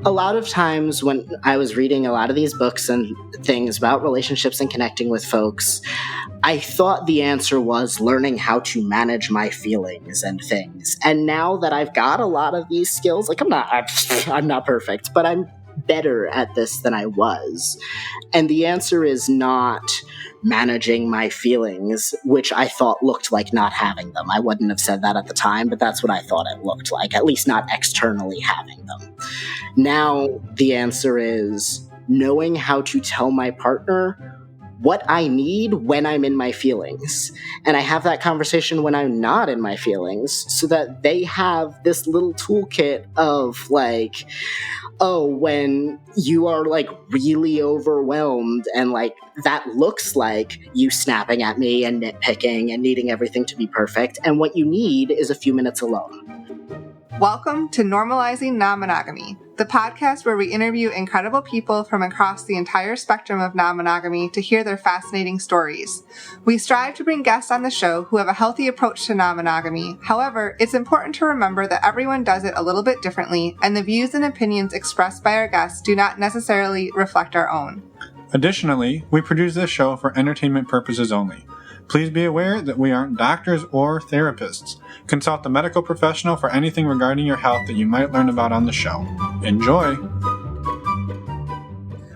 a lot of times when I was reading a lot of these books and things about relationships and connecting with folks, I thought the answer was learning how to manage my feelings and things. And now that I've got a lot of these skills, like I'm not perfect, but I'm better at this than I was. And the answer is not managing my feelings, which I thought looked like not having them. I wouldn't have said that at the time, but that's what I thought it looked like, at least not externally having them. Now, the answer is knowing how to tell my partner what I need when I'm in my feelings. And I have that conversation when I'm not in my feelings so that they have this little toolkit of like, oh, when you are like really overwhelmed and like that looks like you snapping at me and nitpicking and needing everything to be perfect. And what you need is a few minutes alone. Welcome to Normalizing Non-Monogamy, the podcast where we interview incredible people from across the entire spectrum of non-monogamy to hear their fascinating stories. We strive to bring guests on the show who have a healthy approach to non-monogamy. However, it's important to remember that everyone does it a little bit differently, and the views and opinions expressed by our guests do not necessarily reflect our own. Additionally, we produce this show for entertainment purposes only. Please be aware that we aren't doctors or therapists. Consult a medical professional for anything regarding your health that you might learn about on the show. Enjoy!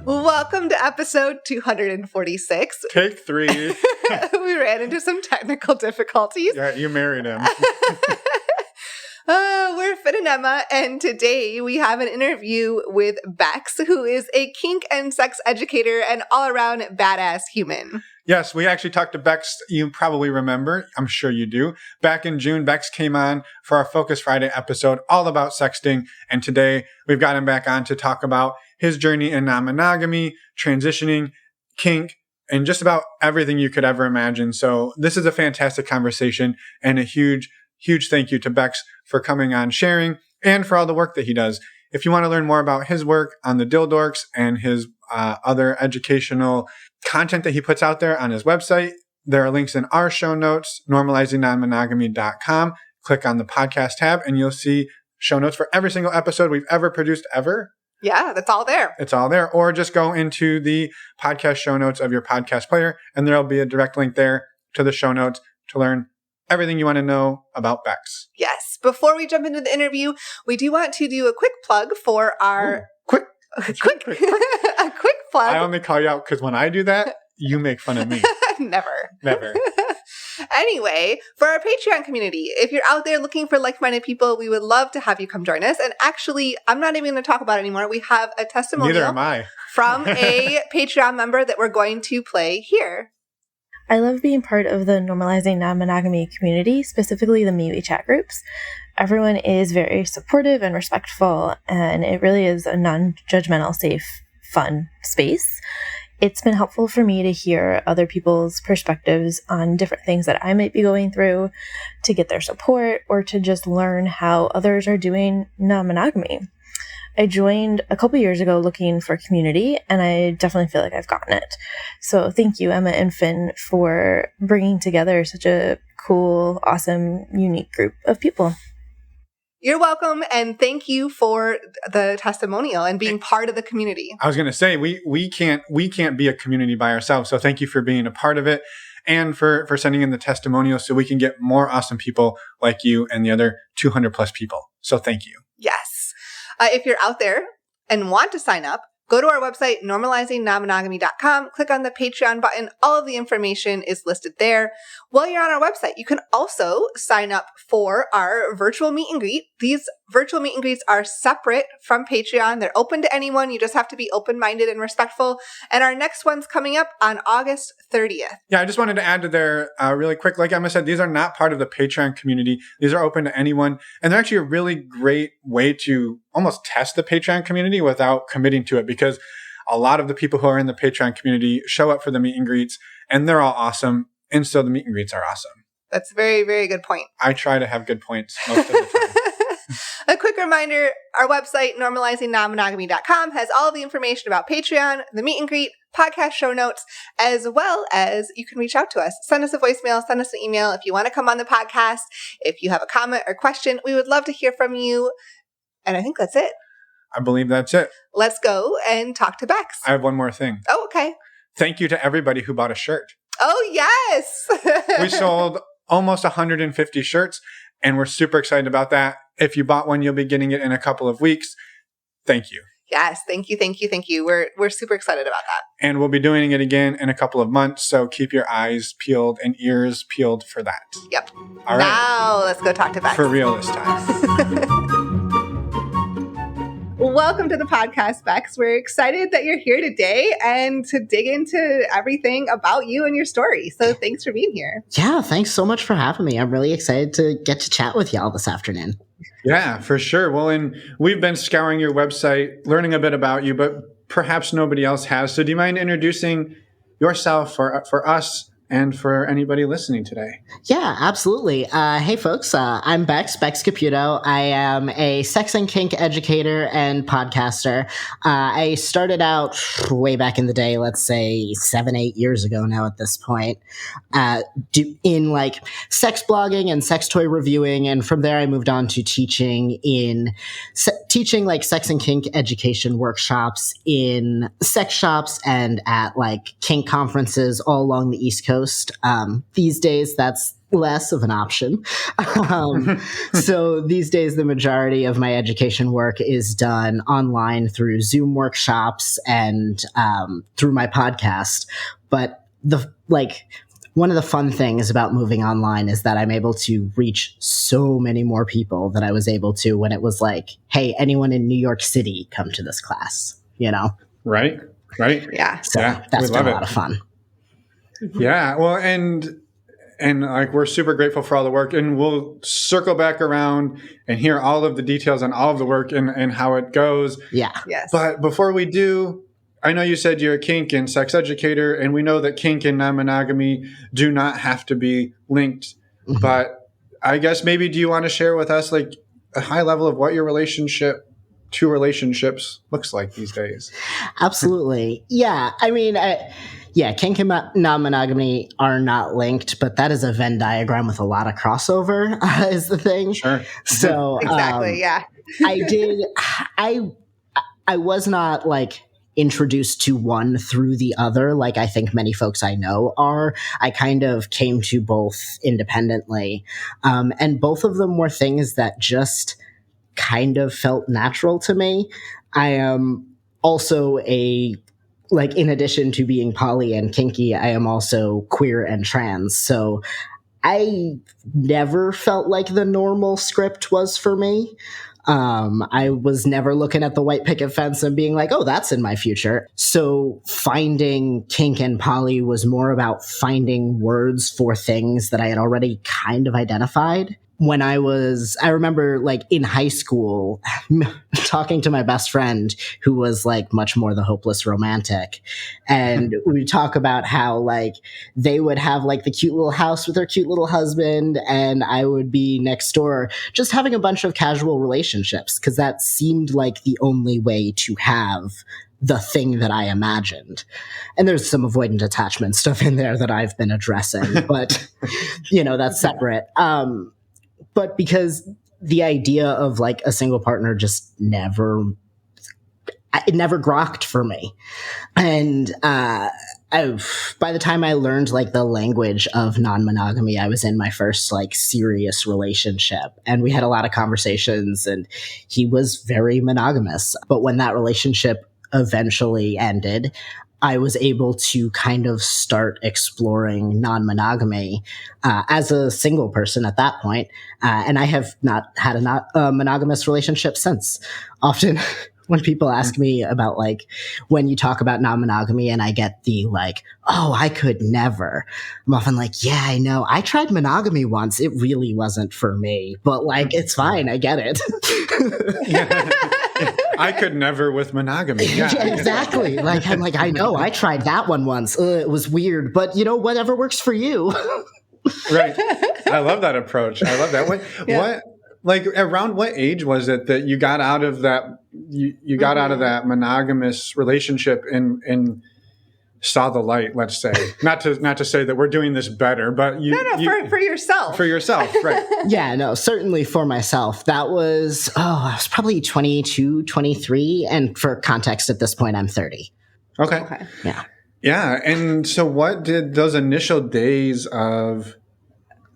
Welcome to episode 246. Take 3. We ran into some technical difficulties. Yeah, you married him. We're Finn and Emma, and today we have an interview with Bex, who is a kink and sex educator and all-around badass human. Yes, we actually talked to Bex, you probably remember, I'm sure you do. Back in June, Bex came on for our Focus Friday episode all about sexting, and today we've got him back on to talk about his journey in non-monogamy, transitioning, kink, and just about everything you could ever imagine. So this is a fantastic conversation, and a huge thank you to Bex for coming on, sharing, and for all the work that he does. If you want to learn more about his work on the Dildorks and his other educational content that he puts out there on his website, there are links in our show notes, normalizingnonmonogamy.com. Click on the podcast tab and you'll see show notes for every single episode we've ever produced ever. Yeah, that's all there. It's all there. Or just go into the podcast show notes of your podcast player and there'll be a direct link there to the show notes to learn everything you want to know about Bex. Yes. Before we jump into the interview, we do want to do a quick plug for our... Quick. A quick plug. I only call you out because when I do that, you make fun of me. Never. Anyway, for our Patreon community, if you're out there looking for like-minded people, we would love to have you come join us. And actually, I'm not even going to talk about it anymore. We have a testimonial. Neither am I. From a Patreon member that we're going to play here. I love being part of the Normalizing Non-Monogamy community, specifically the MeWe chat groups. Everyone is very supportive and respectful, and it really is a non-judgmental, safe, fun space. It's been helpful for me to hear other people's perspectives on different things that I might be going through, to get their support, or to just learn how others are doing non-monogamy. I joined a couple years ago looking for community, and I definitely feel like I've gotten it. So thank you, Emma and Finn, for bringing together such a cool, awesome, unique group of people. You're welcome, and thank you for the testimonial and being part of the community. I was going to say, we can't be a community by ourselves, so thank you for being a part of it and for sending in the testimonial so we can get more awesome people like you and the other 200 plus people. So thank you. Yes. If you're out there and want to sign up, go to our website, normalizingnonmonogamy.com, click on the Patreon button. All of the information is listed there. While you're on our website, you can also sign up for our virtual meet and greet. These virtual meet and greets are separate from Patreon. They're open to anyone. You just have to be open-minded and respectful. And our next one's coming up on August 30th. Yeah, I just wanted to add to there really quick. Like Emma said, these are not part of the Patreon community. These are open to anyone. And they're actually a really great way to almost test the Patreon community without committing to it, because a lot of the people who are in the Patreon community show up for the meet and greets and they're all awesome. And so the meet and greets are awesome. That's a very, very good point. I try to have good points most of the time. A quick reminder, our website, normalizingnonmonogamy.com, has all the information about Patreon, the meet and greet, podcast show notes, as well as you can reach out to us. Send us a voicemail, send us an email if you want to come on the podcast. If you have a comment or question, we would love to hear from you. And I think that's it. I believe that's it. Let's go and talk to Bex. I have one more thing. Oh, okay. Thank you to everybody who bought a shirt. Oh, yes. We sold almost 150 shirts, and we're super excited about that. If you bought one, you'll be getting it in a couple of weeks. Thank you. Yes. Thank you. Thank you. Thank you. We're super excited about that. And we'll be doing it again in a couple of months. So keep your eyes peeled and ears peeled for that. Yep. All right. Now let's go talk to Bex. For real this time. Welcome to the podcast, Bex. We're excited that you're here today and to dig into everything about you and your story. So thanks for being here. Yeah, thanks so much for having me. I'm really excited to get to chat with y'all this afternoon. Yeah, for sure. Well, and we've been scouring your website, learning a bit about you, but perhaps nobody else has. So do you mind introducing yourself for us and for anybody listening today? Yeah, absolutely. Hey, folks, I'm Bex Caputo. I am a sex and kink educator and podcaster. I started out way back in the day, let's say 7-8 years ago now at this point, in like sex blogging and sex toy reviewing. And from there, I moved on to teaching like sex and kink education workshops in sex shops and at like kink conferences all along the East Coast. These days, that's less of an option. So these days, the majority of my education work is done online through Zoom workshops and through my podcast. But one of the fun things about moving online is that I'm able to reach so many more people than I was able to when it was like, hey, anyone in New York City, come to this class, you know? Right. Yeah. So that's been a lot of fun. Yeah. Well, and like we're super grateful for all the work, and we'll circle back around and hear all of the details on all of the work and how it goes. Yeah. Yes. But before we do, I know you said you're a kink and sex educator, and we know that kink and non-monogamy do not have to be linked. Mm-hmm. But I guess maybe do you want to share with us like a high level of what your relationships looks like these days? Absolutely. Yeah. I mean, kink and non-monogamy are not linked, but that is a Venn diagram with a lot of crossover is the thing. Sure. So exactly. Yeah. I was not like introduced to one through the other, like I think many folks I know are. I kind of came to both independently. And both of them were things that just kind of felt natural to me. I am also in addition to being poly and kinky, I am also queer and trans. So I never felt like the normal script was for me. I was never looking at the white picket fence and being like, oh, that's in my future. So finding kink and poly was more about finding words for things that I had already kind of identified. When I remember like in high school talking to my best friend who was like much more the hopeless romantic. And we talk about how like they would have like the cute little house with their cute little husband and I would be next door just having a bunch of casual relationships because that seemed like the only way to have the thing that I imagined. And there's some avoidant attachment stuff in there that I've been addressing, but that's separate. But because the idea of like a single partner just never grokked for me. And by the time I learned like the language of non-monogamy, I was in my first like serious relationship and we had a lot of conversations and he was very monogamous. But when that relationship eventually ended, I was able to kind of start exploring non-monogamy as a single person at that point. And I have not had a monogamous relationship since. Often when people ask me about like when you talk about non-monogamy and I get the like, oh, I could never. I'm often like, yeah, I know. I tried monogamy once. It really wasn't for me, but like, it's fine. I get it. I could never with monogamy. Yeah, exactly. Like, I'm like, I know, I tried that one once. It was weird, but whatever works for you. Right. I love that approach. I love that. What, like, around what age was it that you got out of that, you got out of that monogamous relationship and saw the light, let's say. Not to say that we're doing this better, but for yourself. For yourself, right. Yeah, no, certainly for myself. That was, I was probably 22, 23. And for context, at this point, I'm 30. Okay. Yeah. Yeah. And so what did those initial days of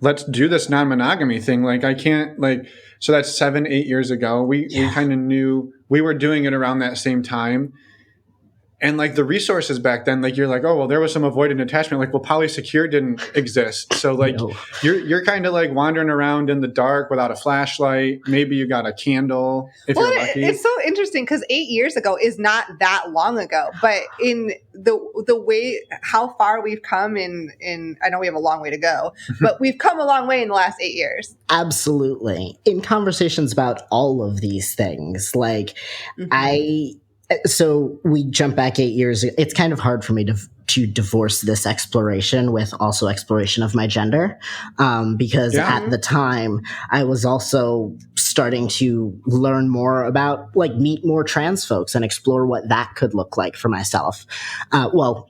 let's do this non-monogamy thing, like I can't, like, so that's 7-8 years ago. We kind of knew we were doing it around that same time. And like the resources back then, like you're like, oh, well, there was some avoidant attachment. Like, well, polysecure didn't exist. So like you're kind of like wandering around in the dark without a flashlight. Maybe you got a candle if you're lucky. It's so interesting because 8 years ago is not that long ago, but in the way how far we've come in I know we have a long way to go, but we've come a long way in the last 8 years. Absolutely. In conversations about all of these things, like so we jump back 8 years. It's kind of hard for me to divorce this exploration with also exploration of my gender, because at the time I was also starting to learn more about, like, meet more trans folks and explore what that could look like for myself.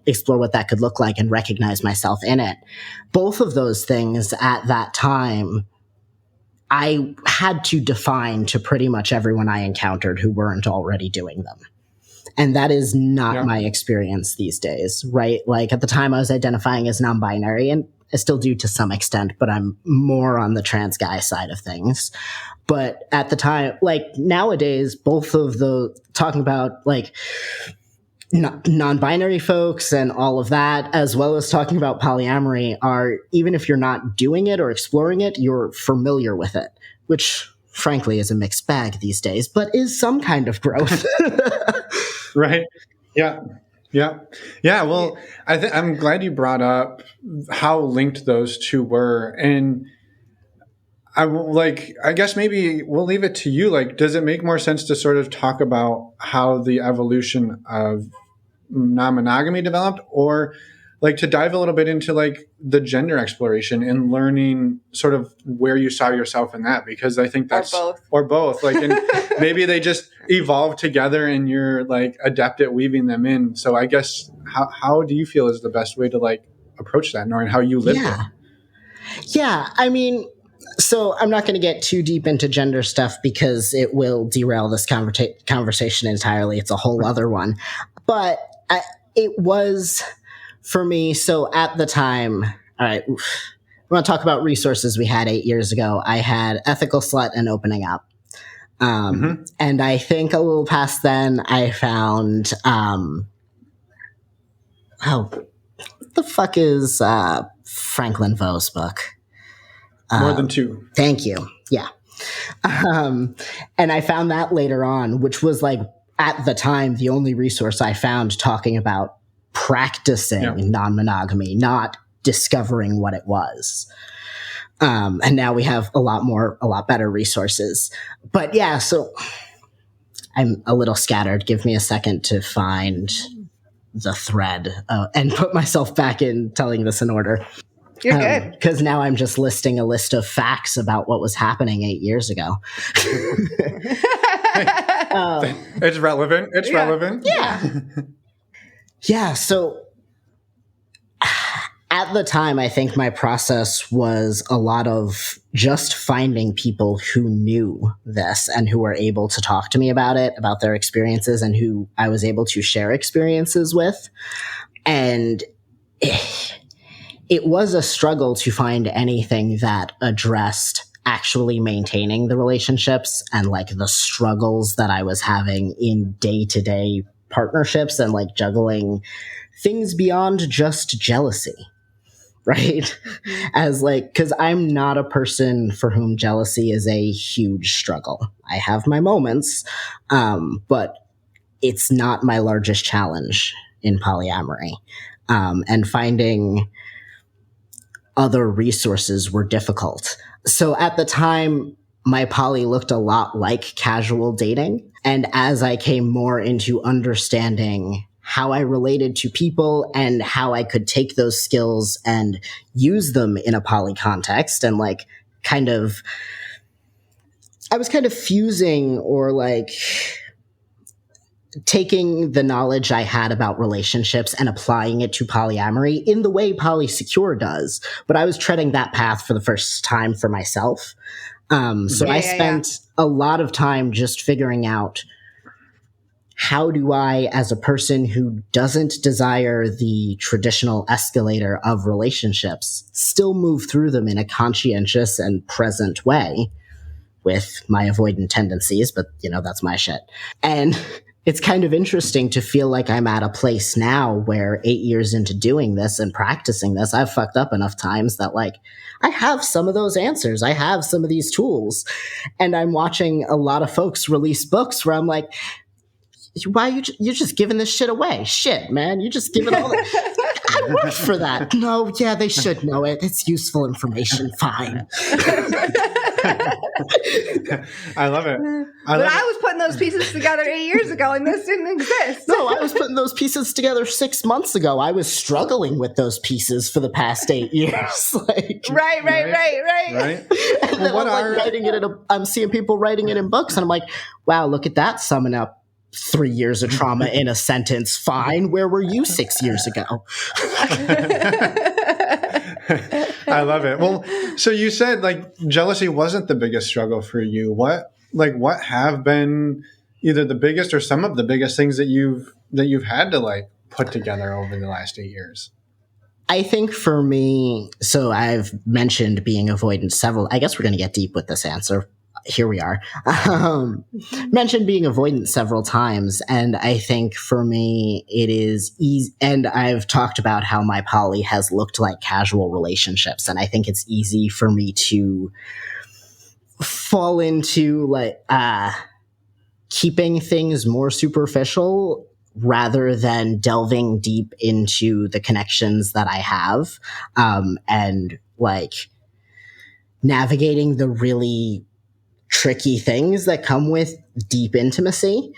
Explore what that could look like and recognize myself in it. Both of those things at that time, I had to define to pretty much everyone I encountered who weren't already doing them. And that is not my experience these days, right? Like at the time I was identifying as non-binary, and I still do to some extent, but I'm more on the trans guy side of things. But at the time, like nowadays, both of the talking about like non-binary folks and all of that, as well as talking about polyamory, are, even if you're not doing it or exploring it, you're familiar with it, which frankly is a mixed bag these days, but is some kind of growth. Right. Yeah. Well, I'm glad you brought up how linked those two were. And I guess maybe we'll leave it to you. Like, does it make more sense to sort of talk about how the evolution of non-monogamy developed, or like to dive a little bit into like the gender exploration and learning sort of where you saw yourself in that? Because I think that's or both like, and maybe they just evolve together and you're like adept at weaving them in. So I guess how do you feel is the best way to like approach that, knowing how you live it? Yeah. I mean, so I'm not going to get too deep into gender stuff because it will derail this conversation entirely. It's a whole other one, but it was for me. So at the time, all right, we want to talk about resources we had 8 years ago. I had Ethical Slut and Opening Up. And I think a little past then I found, what the fuck is Franklin Vo's book? More Than Two. Thank you. Yeah. And I found that later on, which was like at the time the only resource I found talking about practicing non-monogamy, not discovering what it was. And now we have a lot better resources. But yeah, so I'm a little scattered. Give me a second to find the thread and put myself back in telling this in order. You're good. Because now I'm just listing a list of facts about what was happening 8 years ago. It's relevant. It's relevant. Yeah. Yeah. So at the time, I think my process was a lot of just finding people who knew this and who were able to talk to me about it, about their experiences, and who I was able to share experiences with. And it was a struggle to find anything that addressed actually maintaining the relationships and like the struggles that I was having in day-to-day partnerships and like juggling things beyond just jealousy, right? As like, because I'm not a person for whom jealousy is a huge struggle. I have my moments, but it's not my largest challenge in polyamory. And finding other resources were difficult. So at the time, my poly looked a lot like casual dating. And as I came more into understanding how I related to people and how I could take those skills and use them in a poly context, and like I was kind of fusing or like taking the knowledge I had about relationships and applying it to polyamory in the way Polysecure does. But I was treading that path for the first time for myself. So I spent a lot of time just figuring out, how do I, as a person who doesn't desire the traditional escalator of relationships, still move through them in a conscientious and present way with my avoidant tendencies, but that's my shit. And it's kind of interesting to feel like I'm at a place now where 8 years into doing this and practicing this, I've fucked up enough times that I have some of those answers. I have some of these tools. And I'm watching a lot of folks release books where I'm like, why you're just giving this shit away? Shit, man. You just give it all. I worked for that. No, yeah, they should know it. It's useful information. Fine. I love it. I was putting those pieces together 8 years ago and this didn't exist. No, I was putting those pieces together 6 months ago. I was struggling with those pieces for the past 8 years. Right. And then writing it I'm seeing people writing it in books, and I'm like, wow, look at that, summing up 3 years of trauma in a sentence. Fine. Where were you 6 years ago? I love it. Well, so you said jealousy wasn't the biggest struggle for you. What have been either the biggest or some of the biggest things that you've had to put together over the last 8 years? I think for me, so I've mentioned being avoidant I guess we're going to get deep with this answer. Here we are. Mentioned being avoidant several times. And I think for me, it is easy. And I've talked about how my poly has looked like casual relationships. And I think it's easy for me to fall into keeping things more superficial rather than delving deep into the connections that I have. And navigating the really tricky things that come with deep intimacy,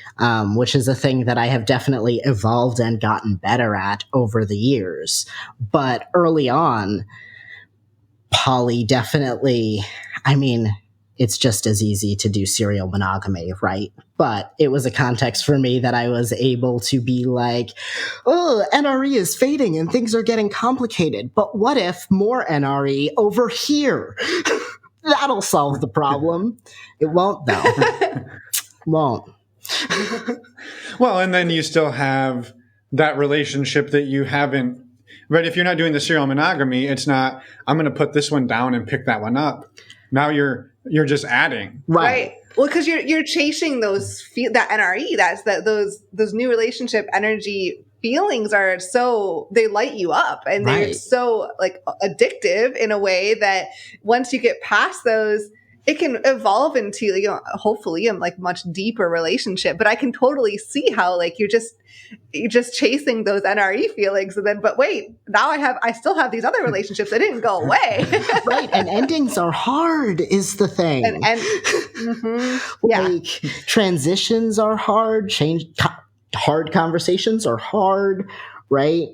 which is a thing that I have definitely evolved and gotten better at over the years. But early on, poly definitely, it's just as easy to do serial monogamy, right? But it was a context for me that I was able to be like, oh, NRE is fading and things are getting complicated. But what if more NRE over here? That'll solve the problem. It won't, though. Won't. Well, and then you still have that relationship that you haven't, right? If you're not doing the serial monogamy, it's not, I'm going to put this one down and pick that one up. Now you're just adding. Right. Well, because you're chasing that NRE, those new relationship energy feelings are they light you up, and they're so addictive in a way that once you get past those, it can evolve into hopefully a much deeper relationship. But I can totally see how you're just chasing those NRE feelings, and then but wait, now I still have these other relationships that didn't go away. Right, and endings are hard is the thing. Transitions are hard, hard conversations are hard, right?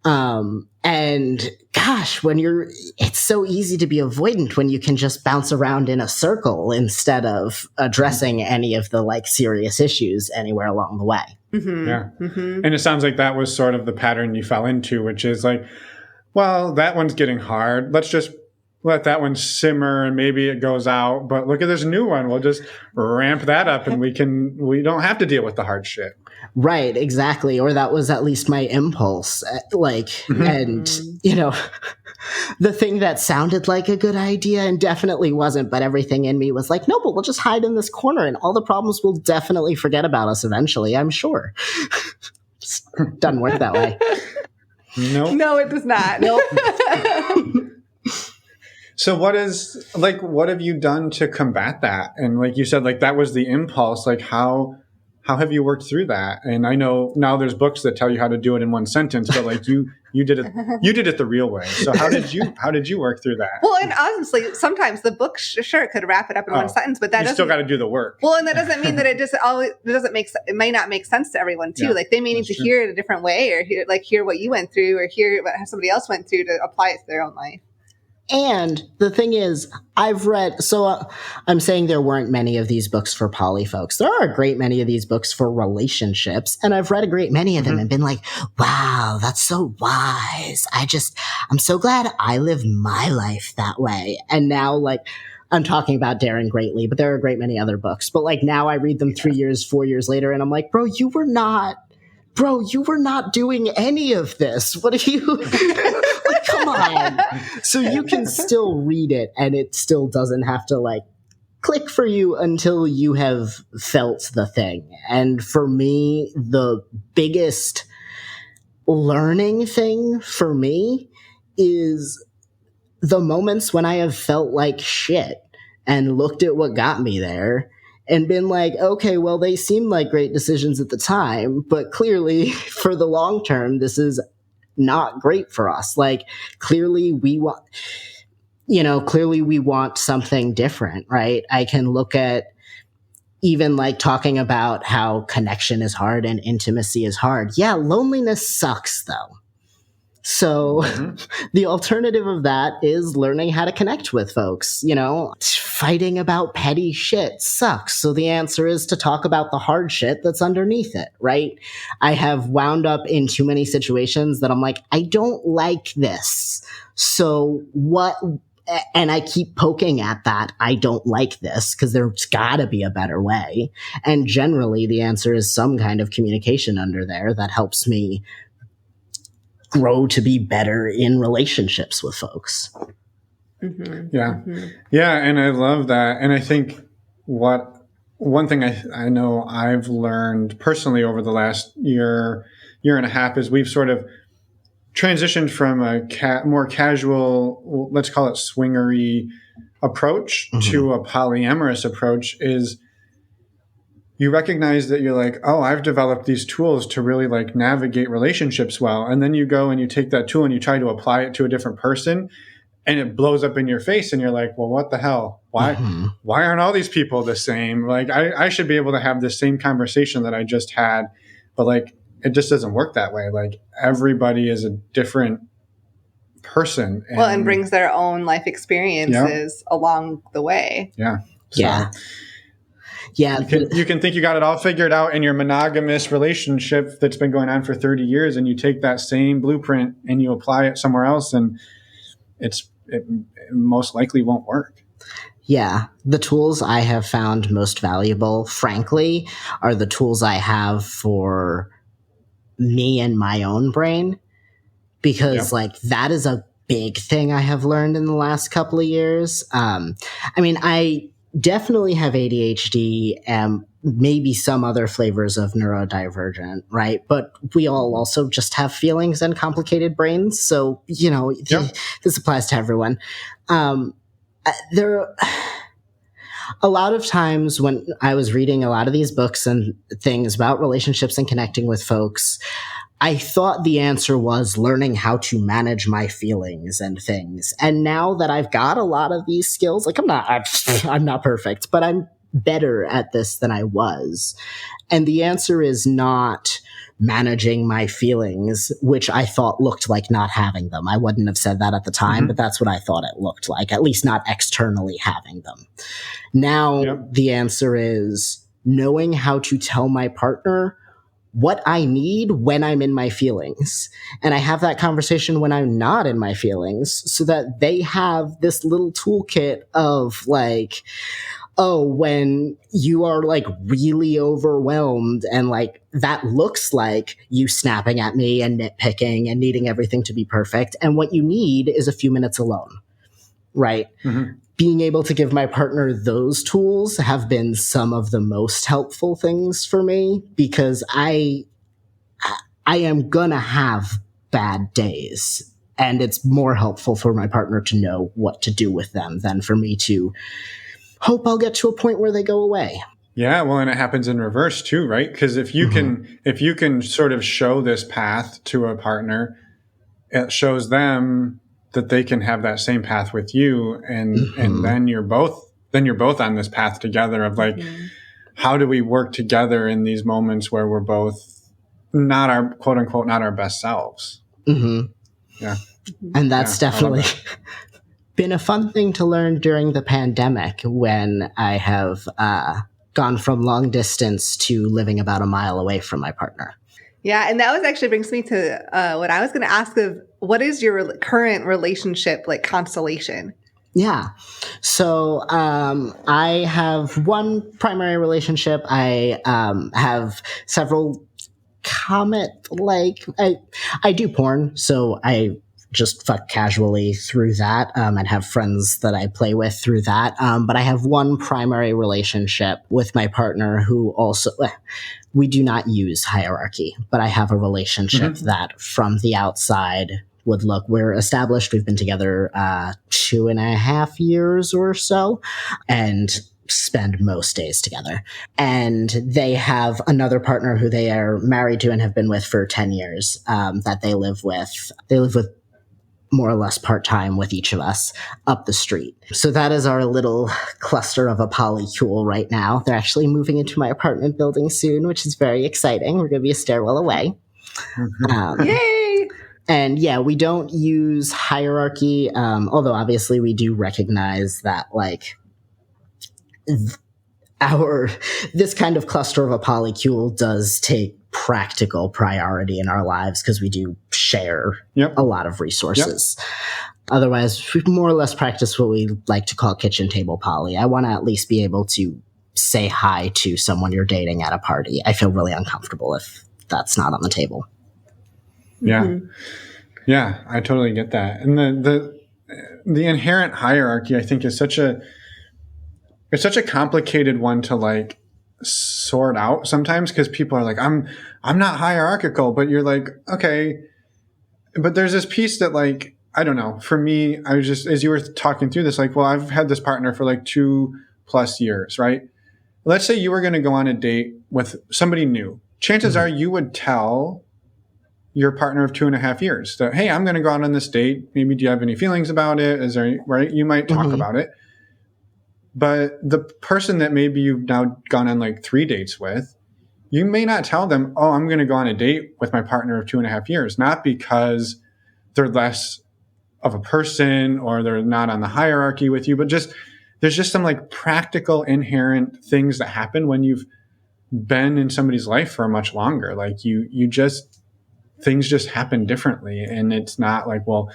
And gosh, it's so easy to be avoidant when you can just bounce around in a circle instead of addressing any of the serious issues anywhere along the way. Mm-hmm. Yeah. Mm-hmm. And it sounds like that was sort of the pattern you fell into, which is well, that one's getting hard. Let's just let that one simmer and maybe it goes out. But look at this new one. We'll just ramp that up and we don't have to deal with the hard shit. Right, exactly. Or that was at least my impulse. And, the thing that sounded like a good idea and definitely wasn't, but everything in me was like, no, but we'll just hide in this corner and all the problems will definitely forget about us eventually, I'm sure. Doesn't work that way. Nope. No, it does not. Nope. So what have you done to combat that? And like you said, that was the impulse. How have you worked through that? And I know now there's books that tell you how to do it in one sentence, but you did it the real way. So how did you work through that? Well, and honestly, sometimes the book sure could wrap it up in one sentence, but that you still got to do the work. Well, and that doesn't mean that it may not make sense to everyone too. Yeah, they may need to hear it a different way, or hear what you went through, or hear what somebody else went through to apply it to their own life. And the thing is, I've read, I'm saying there weren't many of these books for poly folks. There are a great many of these books for relationships, and I've read a great many of them and been like, wow, that's so wise. I'm so glad I live my life that way. And now, like, I'm talking about Daring Greatly, but there are a great many other books. But like now I read them 3 years, 4 years later, and I'm like, bro, you were not doing any of this. What are you? Like, come on. So you can still read it, and it still doesn't have to like click for you until you have felt the thing. And for me, the biggest learning thing for me is the moments when I have felt like shit and looked at what got me there and been like, okay, well, they seemed like great decisions at the time, but clearly for the long term, this is not great for us. Like, clearly we want something different, right? I can look at even like talking about how connection is hard and intimacy is hard. Yeah, loneliness sucks though. So the alternative of that is learning how to connect with folks. Fighting about petty shit sucks. So the answer is to talk about the hard shit that's underneath it, right? I have wound up in too many situations that I'm like, I don't like this. So what? And I keep poking at that. I don't like this because there's gotta be a better way. And generally the answer is some kind of communication under there that helps me grow to be better in relationships with folks. Yeah. And I love that. And I think one thing I know I've learned personally over the last year and a half is we've sort of transitioned from a more casual, let's call it swingery approach to a polyamorous approach. Is you recognize that you're like, oh, I've developed these tools to really like navigate relationships well. And then you go and you take that tool and you try to apply it to a different person and it blows up in your face. And you're like, well, what the hell? Why aren't all these people the same? Like I should be able to have the same conversation that I just had, but like, it just doesn't work that way. Like everybody is a different person. And brings their own life experiences along the way. Yeah. Yeah. You can think you got it all figured out in your monogamous relationship that's been going on for 30 years, and you take that same blueprint and you apply it somewhere else, and it most likely won't work. Yeah. The tools I have found most valuable, frankly, are the tools I have for me and my own brain, because like that is a big thing I have learned in the last couple of years. I definitely have ADHD and maybe some other flavors of neurodivergent, right? But we all also just have feelings and complicated brains. So, this applies to everyone. There a lot of times when I was reading a lot of these books and things about relationships and connecting with folks, I thought the answer was learning how to manage my feelings and things. And now that I've got a lot of these skills, like I'm not perfect, but I'm better at this than I was. And the answer is not managing my feelings, which I thought looked like not having them. I wouldn't have said that at the time, but that's what I thought it looked like, at least not externally having them. Now the answer is knowing how to tell my partner what I need when I'm in my feelings. And I have that conversation when I'm not in my feelings so that they have this little toolkit of like, oh, when you are like really overwhelmed and like that looks like you snapping at me and nitpicking and needing everything to be perfect. And what you need is a few minutes alone, right? Being able to give my partner those tools have been some of the most helpful things for me, because I am gonna have bad days, and it's more helpful for my partner to know what to do with them than for me to hope I'll get to a point where they go away. Yeah, well, and it happens in reverse too, right? Because if you can sort of show this path to a partner, it shows them that they can have that same path with you, and then you're both on this path together of like, how do we work together in these moments where we're both not our quote unquote not our best selves? And that's definitely been a fun thing to learn during the pandemic when I have gone from long distance to living about a mile away from my partner. Yeah, and that was actually brings me to what I was going to ask of what is your current relationship like constellation? Yeah. So I have one primary relationship. I have several I do porn, so I just fuck casually through that and have friends that I play with through that. But I have one primary relationship with my partner who also, we do not use hierarchy, but I have a relationship that from the outside would look, we're established. We've been together 2.5 years or so and spend most days together. And they have another partner who they are married to and have been with for 10 years that they live with. They live with more or less part-time with each of us up the street. So that is our little cluster of a polycule right now. They're actually moving into my apartment building soon, which is very exciting. We're going to be a stairwell away. Yay! And yeah, we don't use hierarchy, although obviously we do recognize that like this kind of cluster of a polycule does take practical priority in our lives because we do share a lot of resources. Otherwise, we more or less practice what we like to call kitchen table poly. I want to at least be able to say hi to someone you're dating at a party. I feel really uncomfortable if that's not on the table. Yeah. Yeah, I totally get that. And the inherent hierarchy, I think, is such a complicated one to like sort out sometimes because people are like, I'm not hierarchical, but you're like, okay. But there's this piece that like, I don't know, for me, I was just, as you were talking through this, like, well, I've had this partner for like 2+ years, right? Let's say you were going to go on a date with somebody new. Chances are you would tell your partner of 2.5 years that, hey, I'm going to go out on this date. Maybe do you have any feelings about it? Is there, right? You might talk about it. But the person that maybe you've now gone on like 3 dates with, you may not tell them, oh, I'm going to go on a date with my partner of 2.5 years, not because they're less of a person or they're not on the hierarchy with you, but just there's just some like practical inherent things that happen when you've been in somebody's life for much longer. Like you just, things just happen differently. And it's not like, well,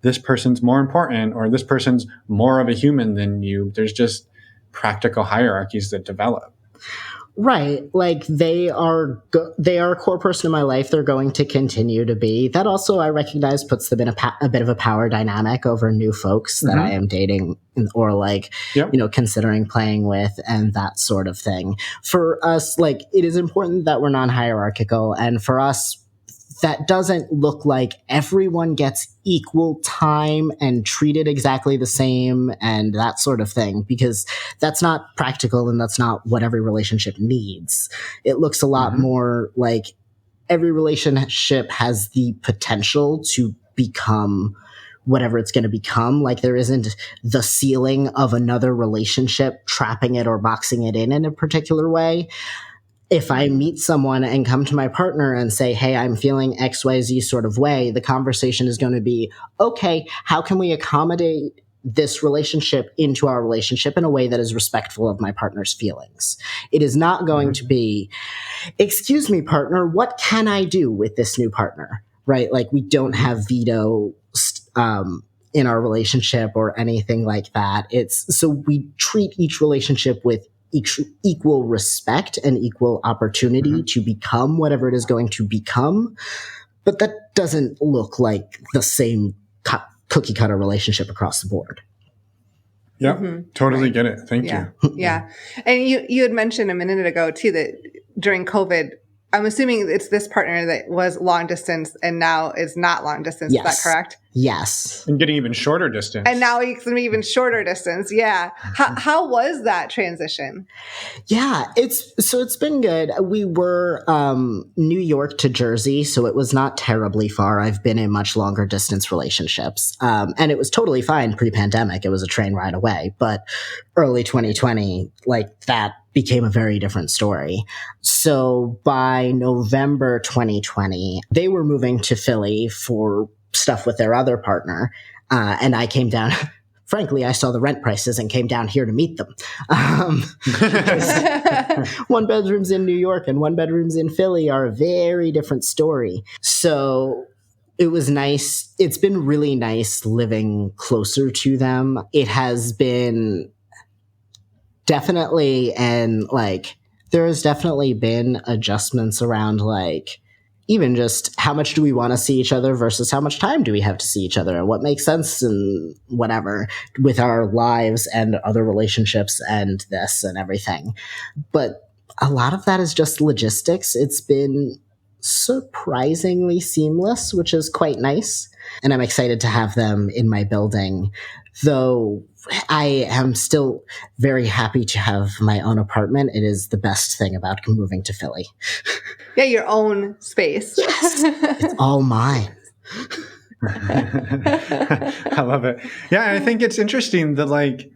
this person's more important or this person's more of a human than you. There's just practical hierarchies that develop. Right. Like they are a core person in my life. They're going to continue to be. That also I recognize puts them in a bit of a power dynamic over new folks that I am dating or like, considering playing with and that sort of thing. For us, like it is important that we're non-hierarchical. And for us, that doesn't look like everyone gets equal time and treated exactly the same and that sort of thing, because that's not practical and that's not what every relationship needs. It looks a lot more like every relationship has the potential to become whatever it's going to become. Like there isn't the ceiling of another relationship trapping it or boxing it in a particular way. If I meet someone and come to my partner and say, hey, I'm feeling XYZ sort of way, the conversation is going to be, okay, how can we accommodate this relationship into our relationship in a way that is respectful of my partner's feelings? It is not going to be, excuse me, partner, what can I do with this new partner? Right? Like we don't have veto in our relationship or anything like that. So we treat each relationship with equal respect and equal opportunity to become whatever it is going to become. But that doesn't look like the same cookie cutter relationship across the board. Yeah, totally get it. Thank you. Yeah. And you had mentioned a minute ago too, that during COVID, I'm assuming it's this partner that was long distance and now is not long distance. Yes. Is that correct? Yes. And getting even shorter distance. And now it's going to be even shorter distance. Yeah. How was that transition? Yeah, it's been good. We were New York to Jersey, so it was not terribly far. I've been in much longer distance relationships. And it was totally fine pre-pandemic. It was a train ride away. But early 2020, like that became a very different story. So by November 2020, they were moving to Philly for stuff with their other partner. And I came down frankly, I saw the rent prices and came down here to meet them. One bedrooms in New York and one bedrooms in Philly are a very different story. So it was nice. It's been really nice living closer to them. It has been definitely, and like, there has definitely been adjustments around like, even just how much do we want to see each other versus how much time do we have to see each other and what makes sense and whatever with our lives and other relationships and this and everything. But a lot of that is just logistics. It's been surprisingly seamless, which is quite nice. And I'm excited to have them in my building, though I am still very happy to have my own apartment. It is the best thing about moving to Philly. Yeah, your own space. Yes, it's all mine. I love it. Yeah, I think it's interesting that like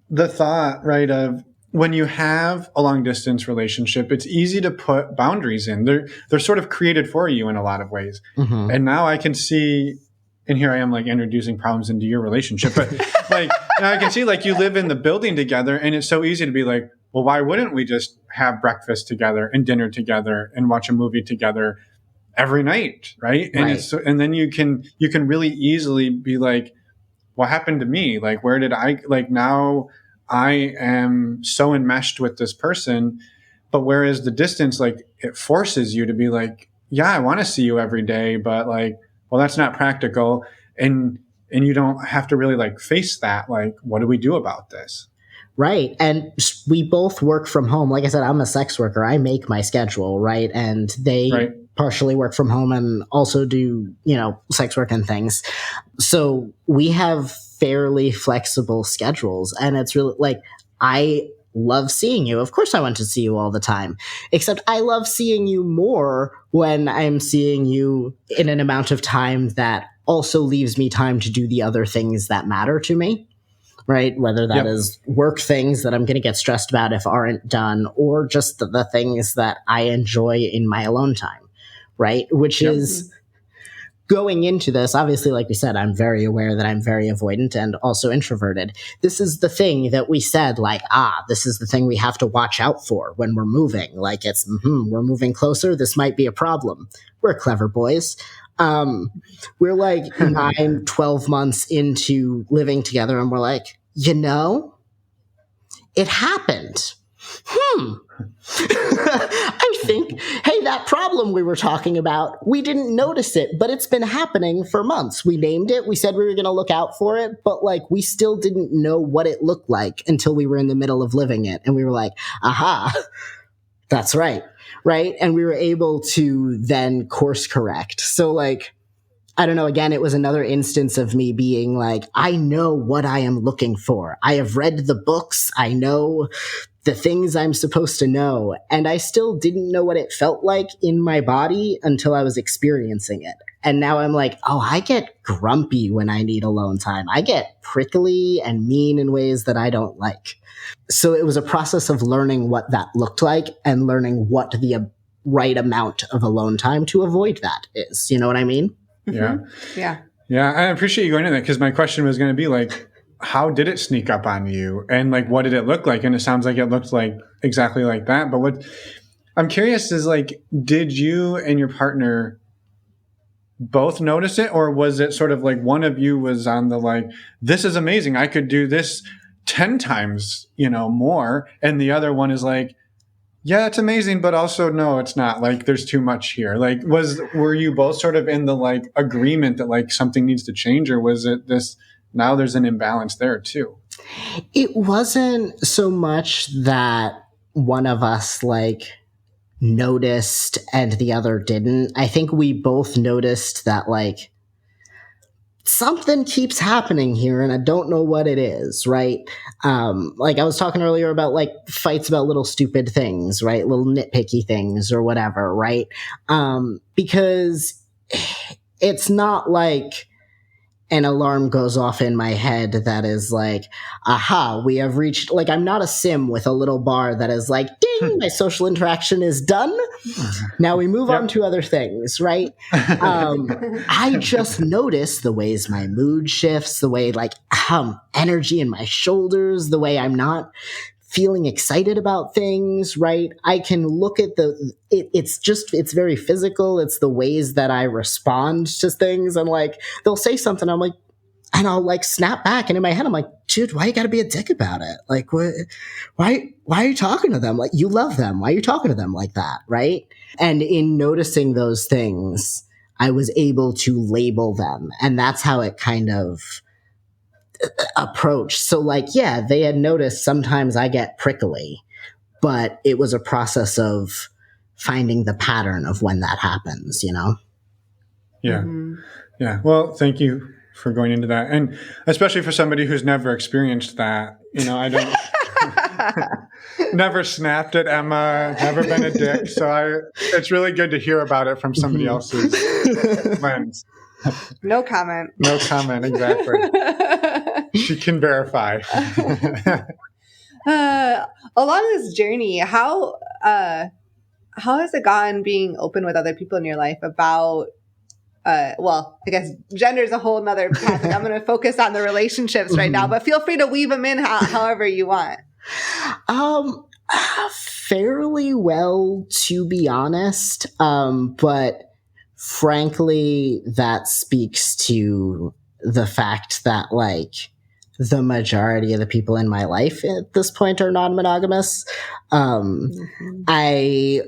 the thought, right, of when you have a long distance relationship, it's easy to put boundaries in. They're sort of created for you in a lot of ways. Mm-hmm. And now I can see, and here I am like introducing problems into your relationship, but like now I can see like you live in the building together and it's so easy to be like, well, why wouldn't we just have breakfast together and dinner together and watch a movie together every night, right? And and then you can really easily be like, what happened to me? Like, where did I, like, now I am so enmeshed with this person, but whereas the distance, like, it forces you to be like, yeah, I want to see you every day, but like, well, that's not practical. And you don't have to really like face that. Like, what do we do about this? Right. And we both work from home. Like I said, I'm a sex worker. I make my schedule, right? And they partially work from home and also do, sex work and things. So we have fairly flexible schedules. And it's really like, I love seeing you. Of course I want to see you all the time, except I love seeing you more when I'm seeing you in an amount of time that also leaves me time to do the other things that matter to me. Right? Whether that is work things that I'm going to get stressed about if aren't done, or just the things that I enjoy in my alone time. Right? Which is going into this. Obviously, like we said, I'm very aware that I'm very avoidant and also introverted. This is the thing that we said, like, this is the thing we have to watch out for when we're moving. Like, it's, we're moving closer. This might be a problem. We're clever boys. We're like 12 months into living together and we're like, it happened. I think, hey, that problem we were talking about, we didn't notice it, but it's been happening for months. We named it. We said we were going to look out for it, but like we still didn't know what it looked like until we were in the middle of living it. And we were like, aha, that's right. Right. And we were able to then course correct. So like, I don't know, again, it was another instance of me being like, I know what I am looking for. I have read the books. I know the things I'm supposed to know. And I still didn't know what it felt like in my body until I was experiencing it. And now I'm like, I get grumpy when I need alone time. I get prickly and mean in ways that I don't like. So it was a process of learning what that looked like and learning what the right amount of alone time to avoid that is. You know what I mean? Yeah. Yeah. I appreciate you going into that because my question was going to be like, how did it sneak up on you? And like, what did it look like? And it sounds like it looked like exactly like that. But what I'm curious is like, did you and your partner both notice it? Or was it sort of like one of you was on the like, this is amazing. I could do this 10 times, more. And the other one is like, yeah, it's amazing, but also no, it's not. Like there's too much here. Like were you both sort of in the like agreement that like something needs to change, or was it this now there's an imbalance there too? It wasn't so much that one of us like noticed and the other didn't. I think we both noticed that like something keeps happening here and I don't know what it is, right? Like I was talking earlier about like fights about little stupid things, right? Little nitpicky things or whatever, right? Because it's not like an alarm goes off in my head that is like, aha, we have reached, like, I'm not a sim with a little bar that is like, ding, my social interaction is done. Now we move on to other things, right? I just notice the ways my mood shifts, the way like energy in my shoulders, the way I'm not feeling excited about things, right? I can look at it's very physical. It's the ways that I respond to things. And like, they'll say something, I'm like, and I'll like snap back. And in my head, I'm like, dude, why you gotta be a dick about it? Like, why are you talking to them? Like, you love them. Why are you talking to them like that? Right. And in noticing those things, I was able to label them. And that's how it kind of approach. So like, yeah, they had noticed sometimes I get prickly, but it was a process of finding the pattern of when that happens, you know? Yeah. Mm-hmm. Yeah. Well, thank you for going into that. And especially for somebody who's never experienced that, you know, I don't, never snapped at Emma, never been a dick. So it's really good to hear about it from somebody else's lens. No comment. No comment. Exactly. She can verify. Along this journey, how has it gone being open with other people in your life about, well, I guess gender is a whole nother topic. I'm going to focus on the relationships right now, but feel free to weave them in however you want. Fairly well, to be honest. But frankly, that speaks to the fact that like the majority of the people in my life at this point are non-monogamous. I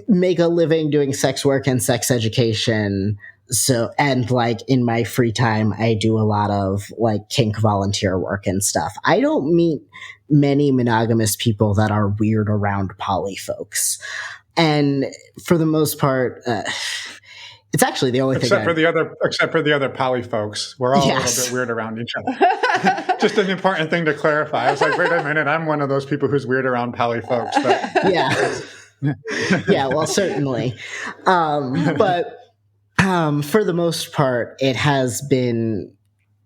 make a living doing sex work and sex education. So, and like in my free time, I do a lot of like kink volunteer work and stuff. I don't meet many monogamous people that are weird around poly folks. And for the most part, it's actually the only thing. Except for the other poly folks, we're all a little bit weird around each other. Just an important thing to clarify. I was like, wait a minute, I'm one of those people who's weird around poly folks. But. Yeah, yeah. Well, certainly, but for the most part, it has been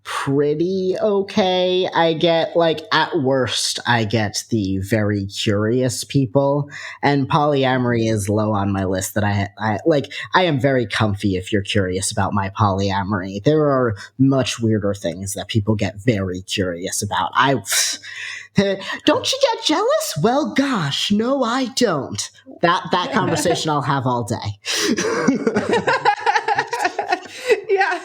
pretty okay. I get like at worst, I get the very curious people, and polyamory is low on my list. That I am very comfy if you're curious about my polyamory. There are much weirder things that people get very curious about. Don't you get jealous? Well, gosh, no, I don't. That conversation I'll have all day. Yeah.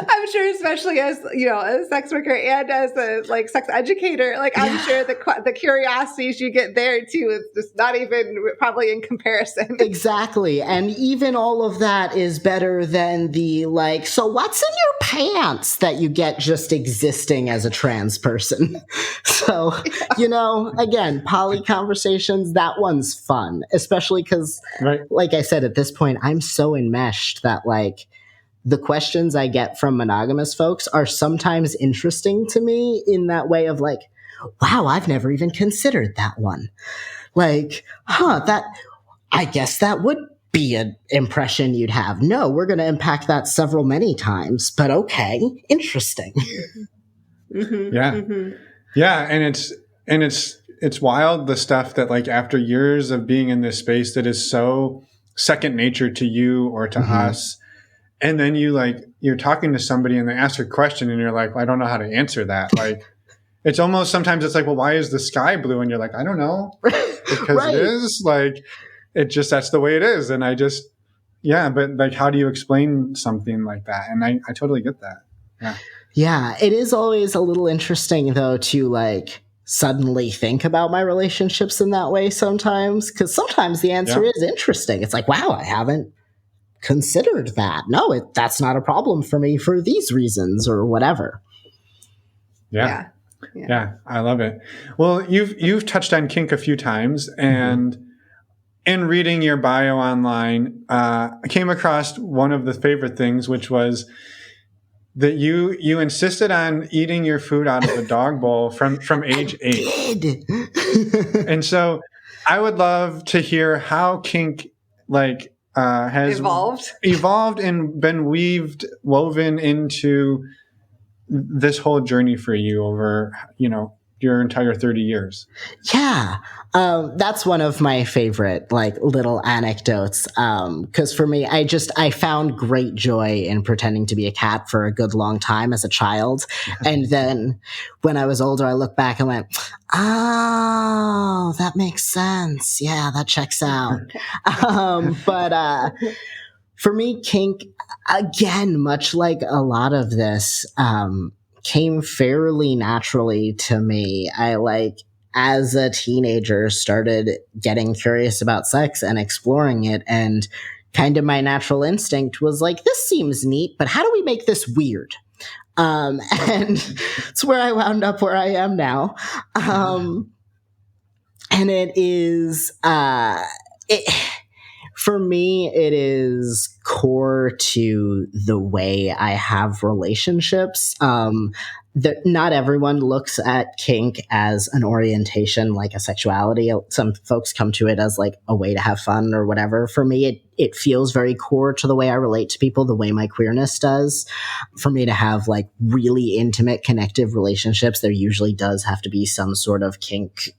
I'm sure, especially as, you know, a sex worker and as a like sex educator, like I'm sure the curiosities you get there too is just not even probably in comparison. Exactly. And even all of that is better than the like, so what's in your pants that you get just existing as a trans person. So, you know, again, poly conversations, that one's fun, especially because, like I said, at this point, I'm so enmeshed that like, the questions I get from monogamous folks are sometimes interesting to me in that way of like, wow, I've never even considered that one. Like, I guess that would be an impression you'd have. No, we're going to unpack that many times, but okay, interesting. Mm-hmm, yeah. Mm-hmm. Yeah. And it's wild, the stuff that like after years of being in this space that is so second nature to you or to us, and then you're talking to somebody and they ask a question and you're like, well, I don't know how to answer that. Like, it's almost sometimes it's like, well, why is the sky blue? And you're like, I don't know. Because it is like, that's the way it is. And but like, how do you explain something like that? And I totally get that. Yeah. Yeah. It is always a little interesting though, to like suddenly think about my relationships in that way sometimes. Cause sometimes the answer is interesting. It's like, wow, I haven't considered that. No, that's not a problem for me for these reasons or whatever. Yeah, I love it. Well, you've touched on kink a few times, and in reading your bio online, I came across one of the favorite things, which was that you insisted on eating your food out of a dog bowl from age 8. And so I would love to hear how kink, like, has evolved and been woven into this whole journey for you over, your entire 30 years? Yeah. That's one of my favorite, little anecdotes. Cause for me, I found great joy in pretending to be a cat for a good long time as a child. And then when I was older, I looked back and went, oh, that makes sense. Yeah, that checks out. But for me, kink, again, much like a lot of this, came fairly naturally to me. As a teenager, started getting curious about sex and exploring it, and kind of my natural instinct was like, this seems neat, but how do we make this weird? And it's where I wound up where I am now. And it is, for me, it is core to the way I have relationships. Not everyone looks at kink as an orientation, like a sexuality. Some folks come to it as a way to have fun or whatever. For me, it feels very core to the way I relate to people, the way my queerness does. For me to have really intimate, connective relationships, there usually does have to be some sort of kink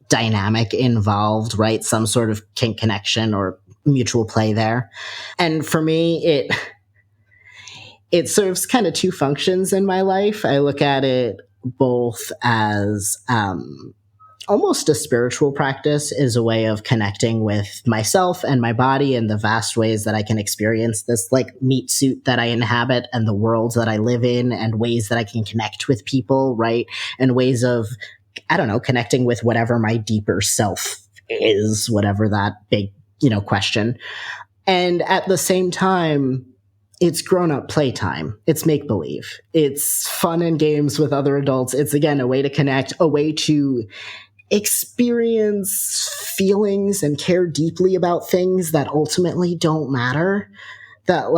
dynamic involved, right? Some sort of kink connection or mutual play there. And for me, it serves kind of two functions in my life. I look at it both as almost a spiritual practice, as a way of connecting with myself and my body in the vast ways that I can experience this meat suit that I inhabit and the world that I live in, and ways that I can connect with people, right? And ways of, I don't know, connecting with whatever my deeper self is, whatever that big, question. And at the same time, it's grown-up playtime. It's make-believe. It's fun and games with other adults. It's, again, a way to connect, a way to experience feelings and care deeply about things that ultimately don't matter. That,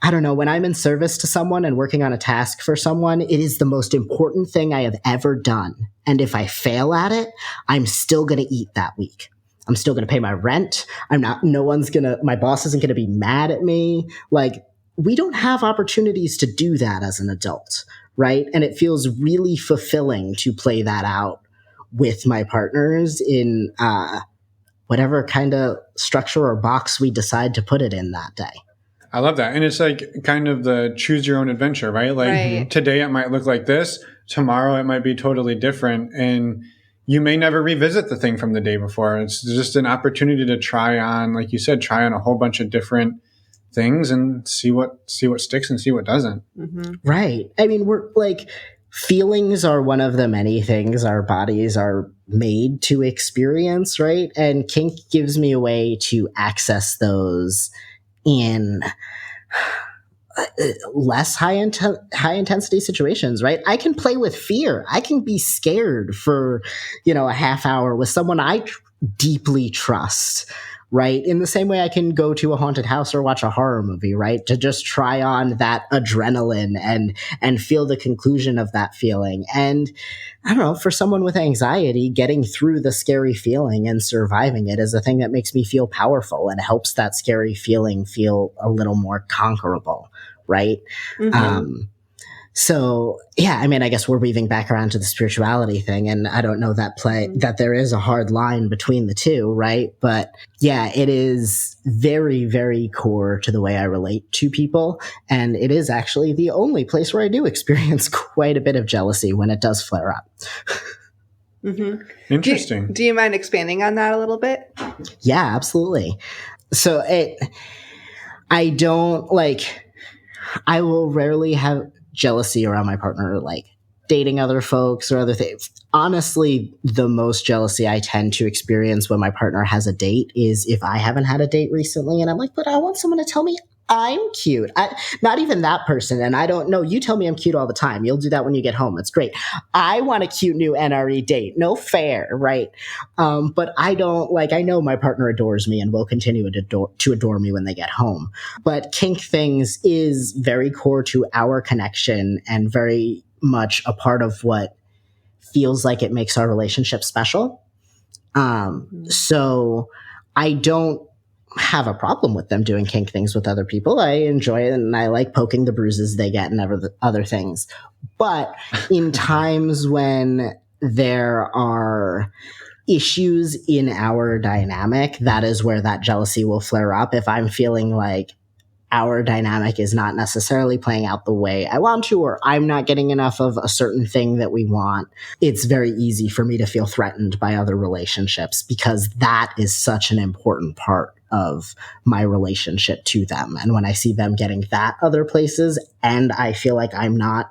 I don't know, when I'm in service to someone and working on a task for someone, it is the most important thing I have ever done. And if I fail at it, I'm still going to eat that week. I'm still going to pay my rent. My boss isn't going to be mad at me. We don't have opportunities to do that as an adult, right? And it feels really fulfilling to play that out with my partners in whatever kind of structure or box we decide to put it in that day. I love that. And it's kind of the choose your own adventure, right? Right. Today it might look like this. Tomorrow it might be totally different. And you may never revisit the thing from the day before. It's just an opportunity to try on, like you said, try on a whole bunch of different things and see what sticks and see what doesn't. Mm-hmm. Right. I mean, we're feelings are one of the many things our bodies are made to experience, right? And kink gives me a way to access those in less high intensity situations, right? I can play with fear. I can be scared for, a half hour with someone I deeply trust, right? In the same way I can go to a haunted house or watch a horror movie, right? To just try on that adrenaline and feel the conclusion of that feeling. And I don't know, for someone with anxiety, getting through the scary feeling and surviving it is a thing that makes me feel powerful and helps that scary feeling feel a little more conquerable, right? Mm-hmm. So yeah, I mean, I guess we're weaving back around to the spirituality thing, and I don't know that there is a hard line between the two, right? But yeah, it is very, very core to the way I relate to people, and it is actually the only place where I do experience quite a bit of jealousy when it does flare up. Mm-hmm. Interesting. Do you mind expanding on that a little bit? Yeah, absolutely. So I don't I will rarely have jealousy around my partner, dating other folks or other things. Honestly, the most jealousy I tend to experience when my partner has a date is if I haven't had a date recently and I'm like, but I want someone to tell me I'm cute. Not even that person. And I don't know. You tell me I'm cute all the time. You'll do that when you get home. It's great. I want a cute new NRE date. No fair, right? But I don't I know my partner adores me and will continue to adore me when they get home. But kink things is very core to our connection and very much a part of what feels like it makes our relationship special. So I don't have a problem with them doing kink things with other people. I enjoy it, and I like poking the bruises they get and other things. But in times when there are issues in our dynamic, that is where that jealousy will flare up. If I'm feeling like our dynamic is not necessarily playing out the way I want to, or I'm not getting enough of a certain thing that we want, it's very easy for me to feel threatened by other relationships, because that is such an important part of my relationship to them. And when I see them getting that other places and I feel like I'm not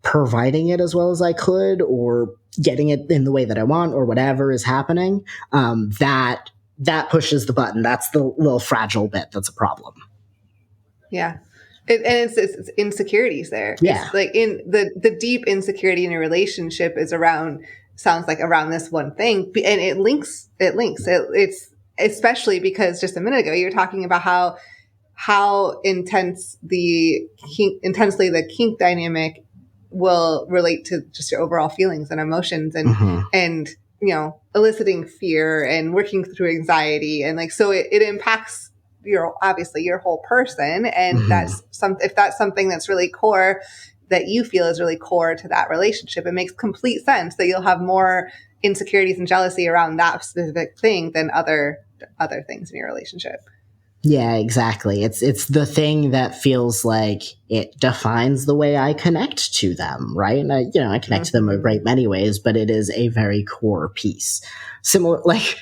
providing it as well as I could, or getting it in the way that I want, or whatever is happening, that pushes the button. That's the little fragile bit that's a problem. Yeah. It's insecurities there. Yeah. It's like in the deep insecurity in a relationship is sounds like around this one thing. And it links. It's especially because just a minute ago, you were talking about how intensely the kink dynamic will relate to just your overall feelings and emotions and, you know, eliciting fear and working through anxiety. And like, so it impacts obviously your whole person. And if that's something that's really core, that you feel is really core to that relationship, it makes complete sense that you'll have more insecurities and jealousy around that specific thing than other things in your relationship. Yeah, exactly. It's the thing that feels like it defines the way I connect to them, right? And I connect to them in a great many ways, but it is a very core piece. Similar, like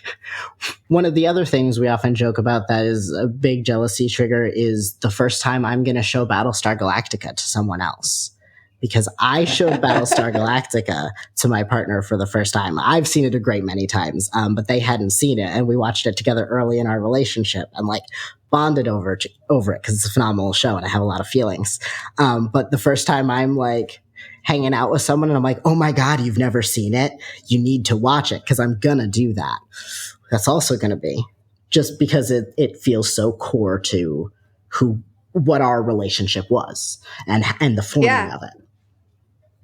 one of the other things we often joke about that is a big jealousy trigger is the first time I'm going to show Battlestar Galactica to someone else. Because I showed Battlestar Galactica to my partner for the first time. I've seen it a great many times, but they hadn't seen it, and we watched it together early in our relationship and like bonded over it because it's a phenomenal show and I have a lot of feelings. But the first time I'm like hanging out with someone and I'm like, oh my God, you've never seen it? You need to watch it because I'm gonna do that. That's also gonna be just because it feels so core to what our relationship was and the forming of it.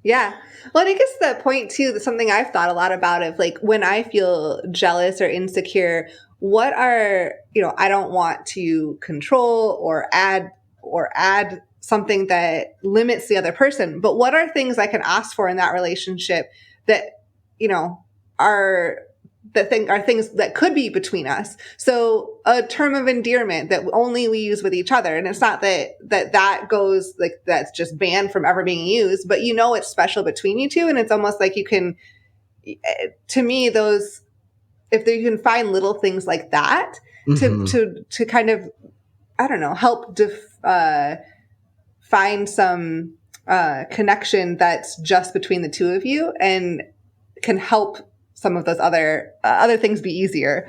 Yeah. Well, and I guess that point too, that's something I've thought a lot about of like when I feel jealous or insecure, what are, I don't want to control or add something that limits the other person, but what are things I can ask for in that relationship that, are things that could be between us. So a term of endearment that only we use with each other. And it's not that goes like, that's just banned from ever being used, but it's special between you two. And it's almost like you can, to me, those, if you can find little things like that to kind of, I don't know, help find some connection that's just between the two of you and can help some of those other things be easier.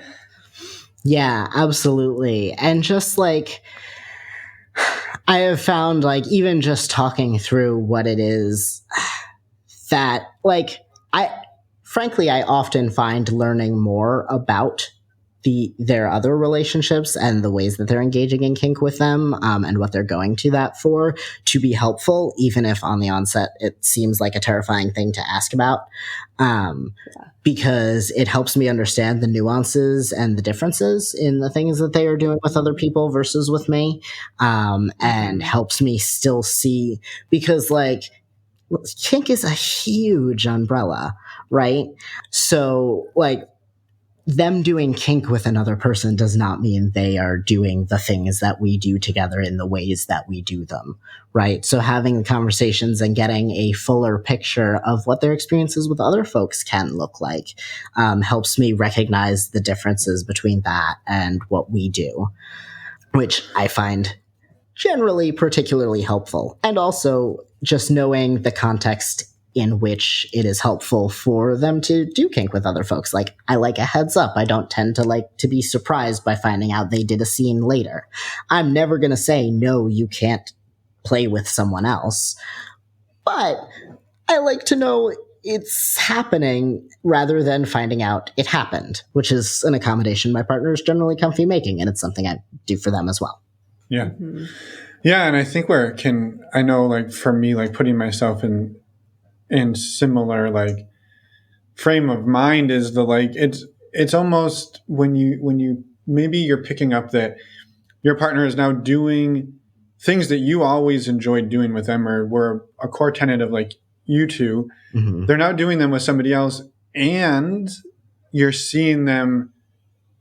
Yeah, absolutely. And just like, I have found like, even just talking through what it is that like, I often find learning more about their other relationships and the ways that they're engaging in kink with them, and what they're going to that for, to be helpful, even if on the onset it seems like a terrifying thing to ask about, because it helps me understand the nuances and the differences in the things that they are doing with other people versus with me, and helps me still see, because like kink is a huge umbrella, right? So like, them doing kink with another person does not mean they are doing the things that we do together in the ways that we do them, right? So having the conversations and getting a fuller picture of what their experiences with other folks can look like, helps me recognize the differences between that and what we do, which I find generally particularly helpful. And also just knowing the context in which it is helpful for them to do kink with other folks. Like, I like a heads up. I don't tend to like to be surprised by finding out they did a scene later. I'm never going to say, no, you can't play with someone else. But I like to know it's happening rather than finding out it happened, which is an accommodation my partner is generally comfy making. And it's something I do for them as well. Yeah. Mm-hmm. Yeah. And I think I know like for me, like putting myself in similar like frame of mind is the like, it's almost when you maybe you're picking up that your partner is now doing things that you always enjoyed doing with them or were a core tenet of like you two. Mm-hmm. They're now doing them with somebody else, and you're seeing them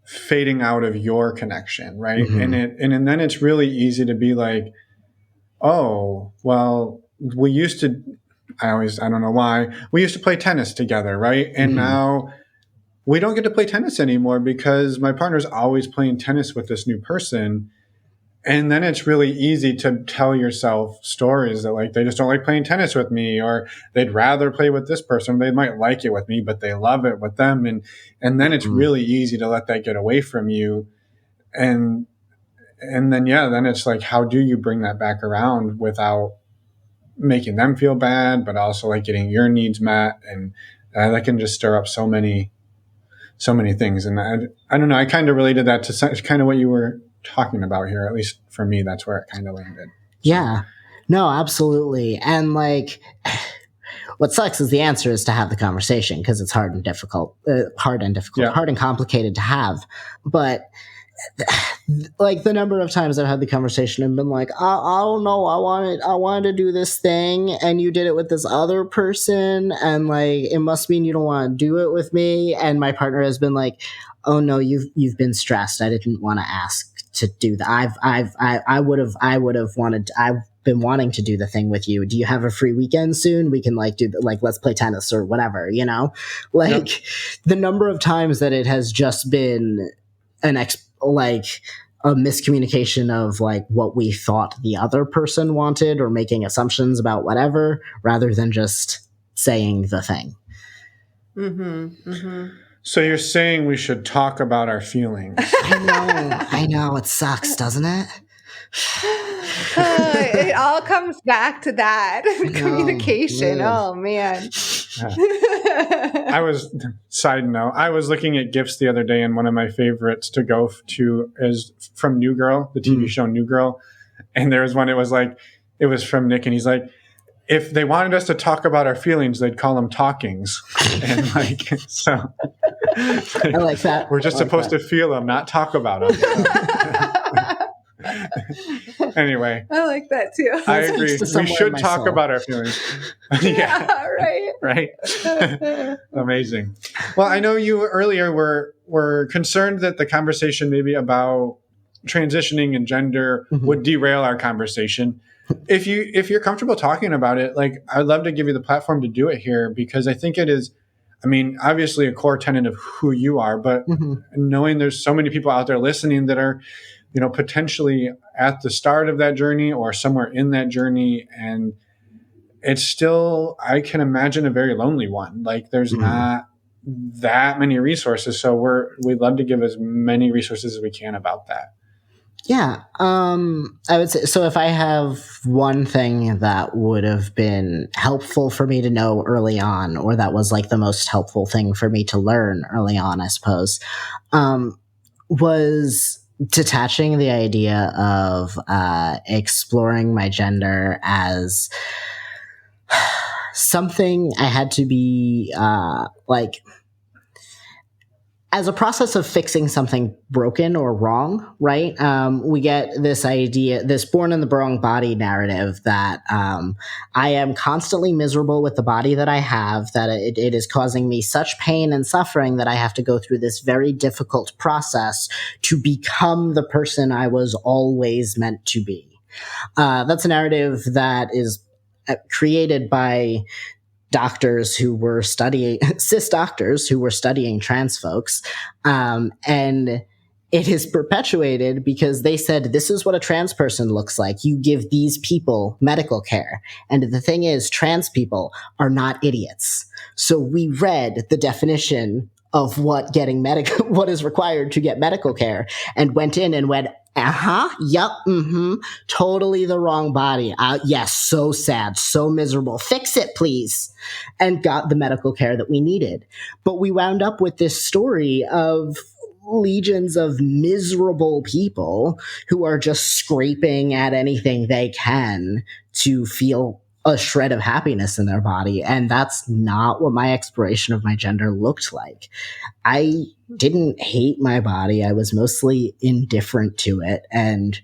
fading out of your connection, right? Mm-hmm. And then it's really easy to be like, oh, well, we used to, I don't know why, we used to play tennis together, right? And Mm-hmm. now we don't get to play tennis anymore because my partner's always playing tennis with this new person. And then it's really easy to tell yourself stories that like, they just don't like playing tennis with me, or they'd rather play with this person. They might like it with me, but they love it with them. And then it's really easy to let that get away from you. And then, then it's like, how do you bring that back around without making them feel bad, but also like getting your needs met? And that can just stir up so many things. And I don't know, I kind of related that to kind of what you were talking about here. At least for me, that's where it kind of landed. Yeah, no, absolutely. And like, what sucks is the answer is to have the conversation, because it's hard and complicated to have. But like the number of times I've had the conversation and been like, I don't know, I wanted to do this thing, and you did it with this other person, and like it must mean you don't want to do it with me. And my partner has been like, oh no, you've been stressed. I didn't want to ask to do that. I would have wanted. I've been wanting to do the thing with you. Do you have a free weekend soon? We can like let's play tennis or whatever. Like yep. The number of times that it has just been a miscommunication of like what we thought the other person wanted, or making assumptions about whatever, rather than just saying the thing. Mm-hmm. Mm-hmm. So you're saying we should talk about our feelings. I know. It sucks, doesn't it? It all comes back to that. Communication. Yeah. Oh, man. Side note, I was looking at gifts the other day, and one of my favorites to go to is from New Girl, the TV show New Girl. And there was one, it was from Nick, and he's like, if they wanted us to talk about our feelings, they'd call them talkings. And like, so I like that. We're just supposed to feel them, not talk about them. Anyway, I like that too. I agree. We should talk about our feelings. Yeah, right. Amazing. Well, I know you earlier were concerned that the conversation maybe about transitioning and gender would derail our conversation. If you're comfortable talking about it, like, I'd love to give you the platform to do it here, because I think it is, I mean, obviously a core tenet of who you are, but knowing there's so many people out there listening that are, potentially at the start of that journey or somewhere in that journey. And it's still, I can imagine, a very lonely one. Like, there's not that many resources. So we'd love to give as many resources as we can about that. Yeah. I would say, so if I have one thing that would have been helpful for me to know early on, or that was like the most helpful thing for me to learn early on, I suppose, was detaching the idea of exploring my gender as something I had to be as a process of fixing something broken or wrong, right? We get this idea, this born in the wrong body narrative, that I am constantly miserable with the body that I have, that it is causing me such pain and suffering that I have to go through this very difficult process to become the person I was always meant to be. That's a narrative that is created by doctors who were studying, cis doctors who were studying trans folks. And it is perpetuated because they said, this is what a trans person looks like. You give these people medical care. And the thing is, trans people are not idiots. So we read the definition of what is required to get medical care, and went in and went, yep, totally the wrong body. Yes, so sad, so miserable. Fix it, please. And got the medical care that we needed. But we wound up with this story of legions of miserable people who are just scraping at anything they can to feel a shred of happiness in their body. And that's not what my exploration of my gender looked like. I didn't hate my body. I was mostly indifferent to it. And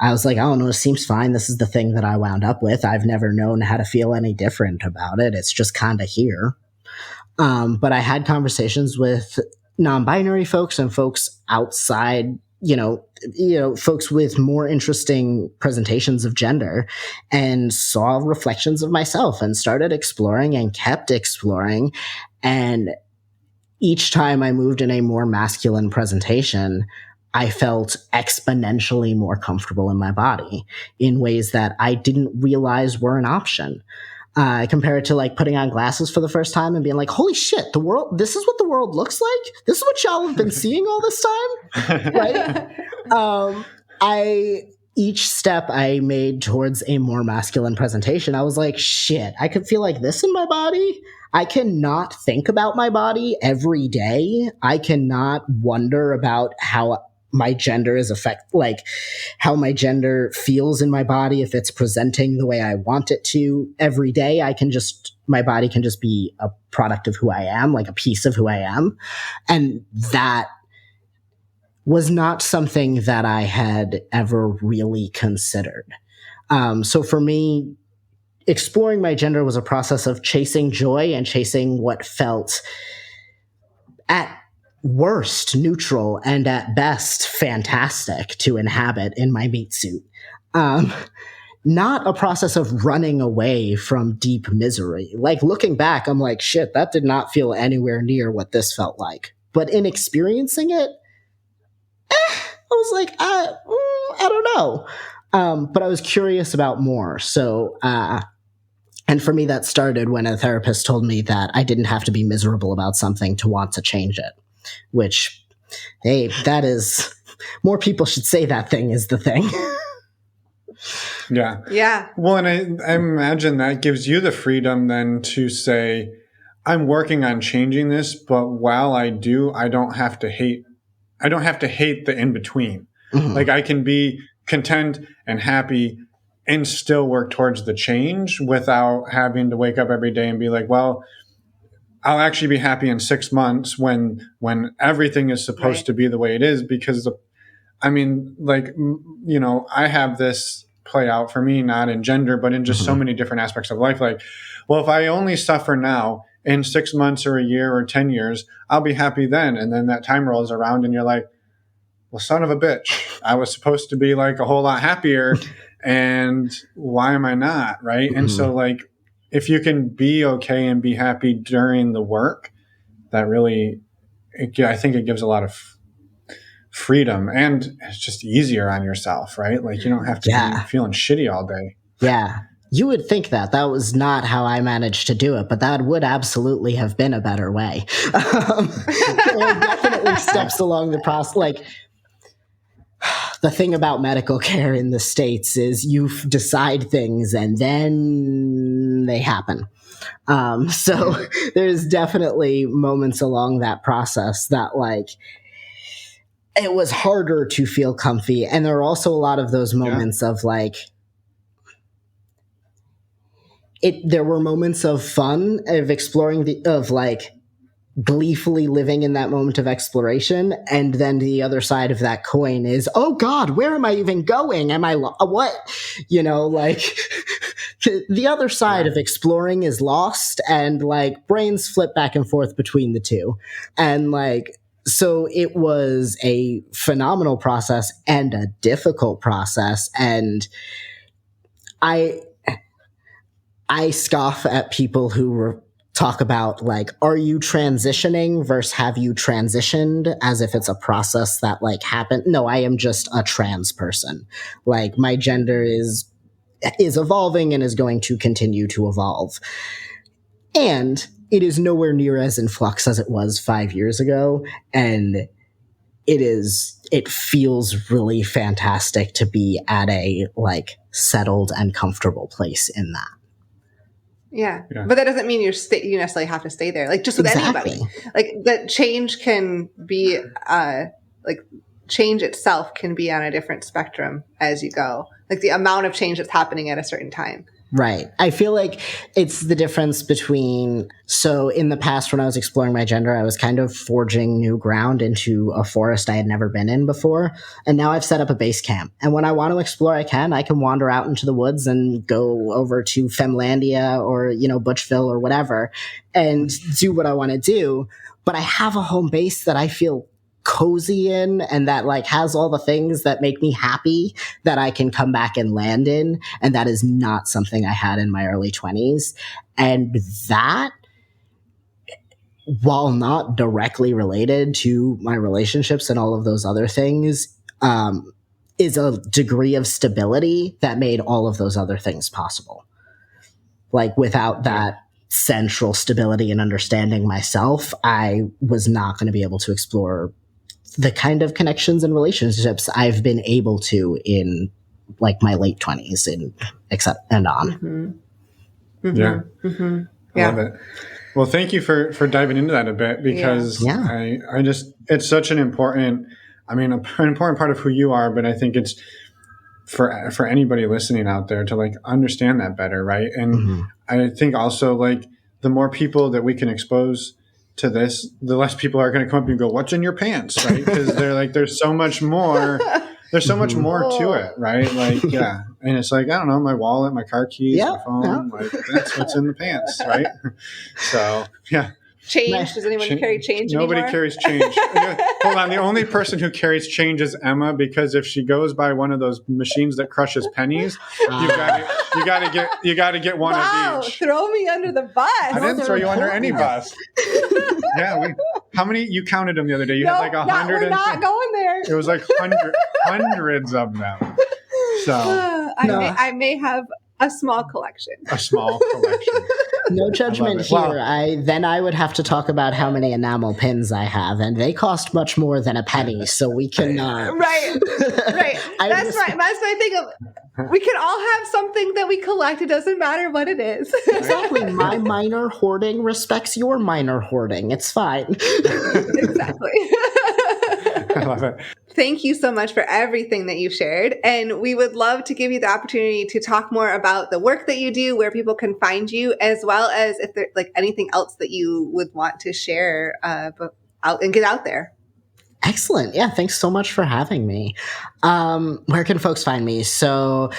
I was like, I don't know, it seems fine. This is the thing that I wound up with. I've never known how to feel any different about it. It's just kind of here. But I had conversations with non-binary folks and folks outside, folks with more interesting presentations of gender, and saw reflections of myself and started exploring and kept exploring. And each time I moved in a more masculine presentation, I felt exponentially more comfortable in my body in ways that I didn't realize were an option. I compare it to like putting on glasses for the first time and being like, holy shit, the world, this is what the world looks like? This is what y'all have been seeing all this time? Right? Each step I made towards a more masculine presentation, I was like, shit, I could feel like this in my body. I cannot think about my body every day. I cannot wonder about how my gender is how my gender feels in my body, if it's presenting the way I want it to every day. My body can just be a product of who I am, like a piece of who I am. And that was not something that I had ever really considered. So for me, exploring my gender was a process of chasing joy and chasing what felt at worst neutral and at best fantastic to inhabit in my meat suit. Not a process of running away from deep misery. Like looking back, I'm like, shit, that did not feel anywhere near what this felt like. But in experiencing it, I was like, I don't know. But I was curious about more. So, and for me, that started when a therapist told me that I didn't have to be miserable about something to want to change it. Which, hey, that is, more people should say that thing is the thing. Yeah. Yeah. Well, and I imagine that gives you the freedom then to say, I'm working on changing this, but while I do, I don't have to hate the in-between. Mm-hmm. Like I can be content and happy and still work towards the change without having to wake up every day and be like, well, I'll actually be happy in 6 months when everything is supposed to be the way it is. Because I have this play out for me, not in gender, but in just so many different aspects of life. Like, well, if I only suffer now, in 6 months or a year or 10 years, I'll be happy then. And then that time rolls around and you're like, well, son of a bitch, I was supposed to be like a whole lot happier. And why am I not? Right. Mm-hmm. And so like, if you can be okay and be happy during the work, that really, I think it gives a lot of freedom, and it's just easier on yourself, right? Like you don't have to be feeling shitty all day. Yeah. You would think that was not how I managed to do it, but that would absolutely have been a better way. There are definitely steps along the process. Like, the thing about medical care in the States is you decide things and then they happen. So there's definitely moments along that process that like it was harder to feel comfy. And there are also a lot of those moments of like, there were moments of fun of exploring gleefully living in that moment of exploration. And then the other side of that coin is, oh God, where am I even going? Am I, what? The other side of exploring is lost, and like brains flip back and forth between the two. And like, so it was a phenomenal process and a difficult process. And I scoff at people who talk about like, are you transitioning versus have you transitioned, as if it's a process that like happened. No, I am just a trans person. Like my gender is evolving and is going to continue to evolve. And it is nowhere near as in flux as it was 5 years ago. And it feels really fantastic to be at a like settled and comfortable place in that. Yeah. But that doesn't mean you necessarily have to stay there. Like just with anybody, like that change can be, like change itself can be on a different spectrum as you go. Like the amount of change that's happening at a certain time. Right. I feel like it's the difference between, so in the past when I was exploring my gender, I was kind of forging new ground into a forest I had never been in before. And now I've set up a base camp. And when I want to explore, I can wander out into the woods and go over to Femlandia or, Butchville or whatever and do what I want to do. But I have a home base that I feel cozy in and that has all the things that make me happy that I can come back and land in. And that is not something I had in my early 20s. And that, while not directly related to my relationships and all of those other things, is a degree of stability that made all of those other things possible. Without that central stability and understanding myself, I was not going to be able to explore the kind of connections and relationships I've been able to in my late 20s and on. Mm-hmm. Mm-hmm. Yeah. Mm-hmm. I love it. Well, thank you for diving into that a bit because I just, it's such an important part of who you are, but I think it's for anybody listening out there to understand that better. Right. And I think also the more people that we can expose to this, the less people are going to come up and go, "What's in your pants?" Right? Because they're there's so much more. There's so much more to it, right? And it's I don't know, my wallet, my car keys, my phone, that's what's in the pants, right? So, yeah. Change? Does anyone carry change Nobody anymore? carries change. Hold on. The only person who carries change is Emma, because if she goes by one of those machines that crushes pennies, you got to get one of each. Throw me under the bus. I didn't throw you under any bus. How many? You counted them the other day. You had 100. We're not going there. It was hundreds of them. So I may have a small collection. No judgment here. I would have to talk about how many enamel pins I have, and they cost much more than a penny, so we cannot. Right. That's right. That's my thing of, we can all have something that we collect. It doesn't matter what it is. Exactly. My minor hoarding respects your minor hoarding. It's fine. Exactly. I love it. Thank you so much for everything that you've shared. And we would love to give you the opportunity to talk more about the work that you do, where people can find you, as well as if there's anything else that you would want to share and get out there. Excellent. Yeah, thanks so much for having me. Where can folks find me? So,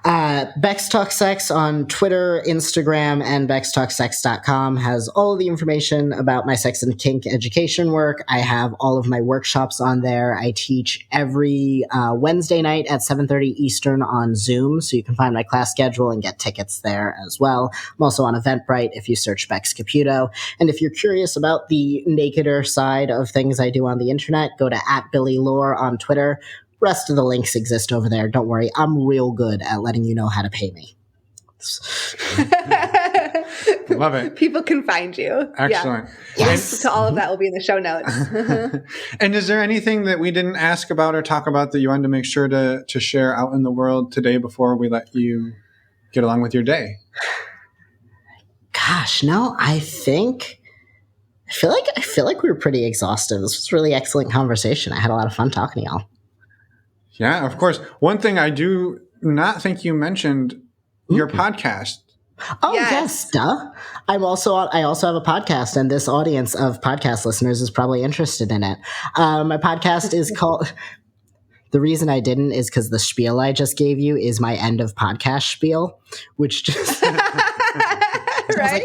Bex Talk Sex on Twitter, Instagram, and BexTalkSex.com has all of the information about my sex and kink education work. I have all of my workshops on there. I teach every Wednesday night at 7:30 Eastern on Zoom, so you can find my class schedule and get tickets there as well. I'm also on Eventbrite if you search Bex Caputo. And if you're curious about the nakeder side of things I do on the internet, go to @BillyLore on Twitter. Rest of the links exist over there. Don't worry. I'm real good at letting you know how to pay me. Love it. People can find you. Excellent. Yeah. Yes. To all of that will be in the show notes. And is there anything that we didn't ask about or talk about that you wanted to make sure to share out in the world today before we let you get along with your day? Gosh, no, I feel like we were pretty exhaustive. This was a really excellent conversation. I had a lot of fun talking to y'all. Yeah, of course. One thing I do not think you mentioned, your podcast. Oh, yes, duh. I also have a podcast, and this audience of podcast listeners is probably interested in it. My podcast is called... The reason I didn't is because the spiel I just gave you is my end of podcast spiel, which just... Right?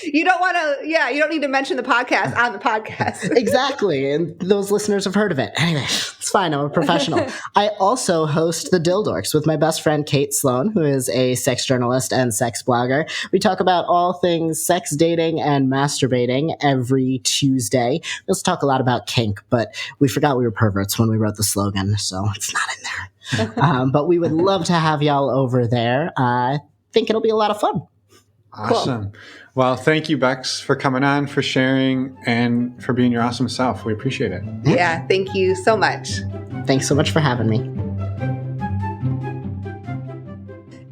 You don't want to, you don't need to mention the podcast on the podcast. Exactly. And those listeners have heard of it. Anyway, it's fine. I'm a professional. I also host the Dildorks with my best friend, Kate Sloan, who is a sex journalist and sex blogger. We talk about all things sex, dating, and masturbating every Tuesday. We also talk a lot about kink, but we forgot we were perverts when we wrote the slogan, so it's not in there. But we would love to have y'all over there. I think it'll be a lot of fun. Awesome. Cool. Well, thank you, Bex, for coming on, for sharing, and for being your awesome self. We appreciate it. Yeah, thank you so much. Thanks so much for having me.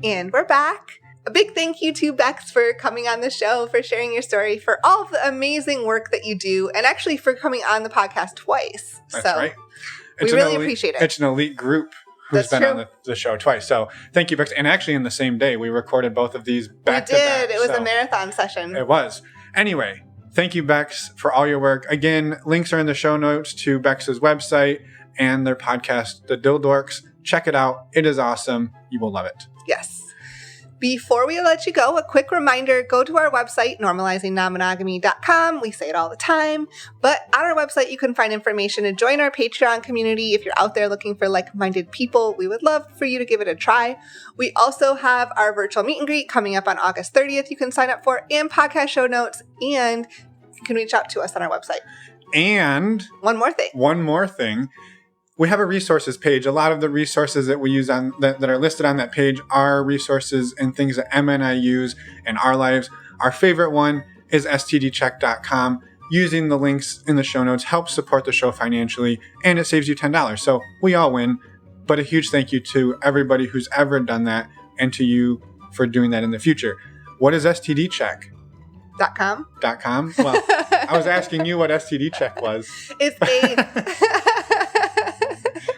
And we're back. A big thank you to Bex for coming on the show, for sharing your story, for all of the amazing work that you do, and actually for coming on the podcast twice. That's right. We really appreciate it. It's an elite group who's That's been true. on the show twice. So thank you, Bex. And actually in the same day, we recorded both of these back to back. We did. It was a marathon session. It was. Anyway, thank you, Bex, for all your work. Again, links are in the show notes to Bex's website and their podcast, The Dildorks. Check it out. It is awesome. You will love it. Yes. Before we let you go, a quick reminder, go to our website, normalizingnonmonogamy.com. We say it all the time. But on our website, you can find information to join our Patreon community. If you're out there looking for like-minded people, we would love for you to give it a try. We also have our virtual meet and greet coming up on August 30th you can sign up for, and podcast show notes, and you can reach out to us on our website. And one more thing. We have a resources page. A lot of the resources that we use on that are listed on that page are resources and things that Emma and I use in our lives. Our favorite one is stdcheck.com. Using the links in the show notes helps support the show financially, and it saves you $10. So we all win. But a huge thank you to everybody who's ever done that, and to you for doing that in the future. What is stdcheck.com? Well, I was asking you what STD check was. It's a...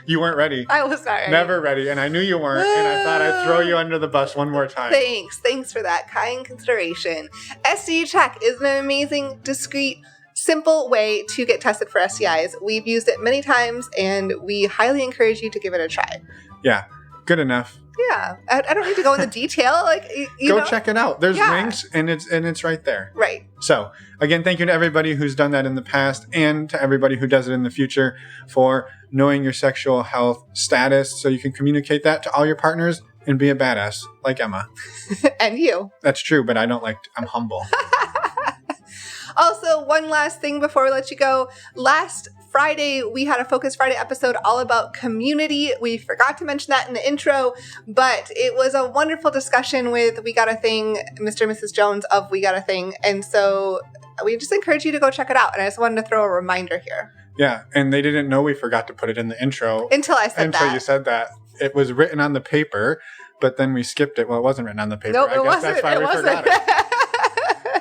You weren't ready. I was not ready. Never ready. And I knew you weren't. And I thought I'd throw you under the bus one more time. Thanks for that kind consideration. STD Check is an amazing, discreet, simple way to get tested for STIs. We've used it many times, and we highly encourage you to give it a try. Yeah. Good enough. Yeah. I don't need to go into detail. Like, Go check it out. There's links, and it's right there. Right. So, again, thank you to everybody who's done that in the past, and to everybody who does it in the future, for knowing your sexual health status so you can communicate that to all your partners and be a badass like Emma. And you. That's true, but I'm humble. Also, one last thing before we let you go. Last Friday, we had a Focus Friday episode all about community. We forgot to mention that in the intro, but it was a wonderful discussion with We Got a Thing, Mr. and Mrs. Jones of We Got a Thing. And so we just encourage you to go check it out. And I just wanted to throw a reminder here. Yeah, and they didn't know we forgot to put it in the intro. Until I said that. Until you said that. It was written on the paper, but then we skipped it. Well, it wasn't written on the paper. Nope, I guess that's why we forgot it.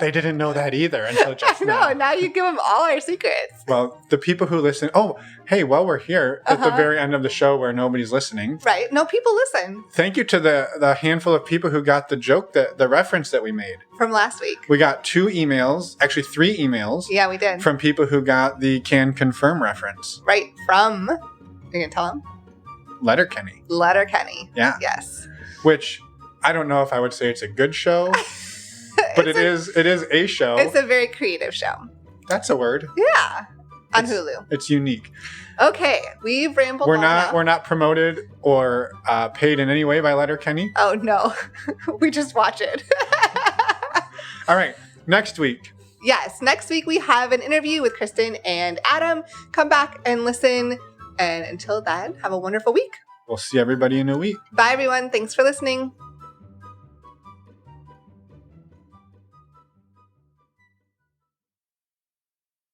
They didn't know that either until just now. No, now you give them all our secrets. Well, the people who listen... Oh, hey, while we're here at the very end of the show where nobody's listening... Right. No, people listen. Thank you to the handful of people who got the joke, the reference that we made. From last week. We got 2 emails, actually 3 emails. Yeah, we did. From people who got the can confirm reference. Right. From... Are you going to tell them? Letterkenny. Yeah. Yes. Which, I don't know if I would say it's a good show... But it is a show. It's a very creative show. That's a word. Yeah. On Hulu. It's unique. Okay. We've rambled on enough. We're not promoted or paid in any way by Letterkenny. Oh, no. We just watch it. All right. Next week. Yes. Next week we have an interview with Kristen and Adam. Come back and listen. And until then, have a wonderful week. We'll see everybody in a week. Bye, everyone. Thanks for listening.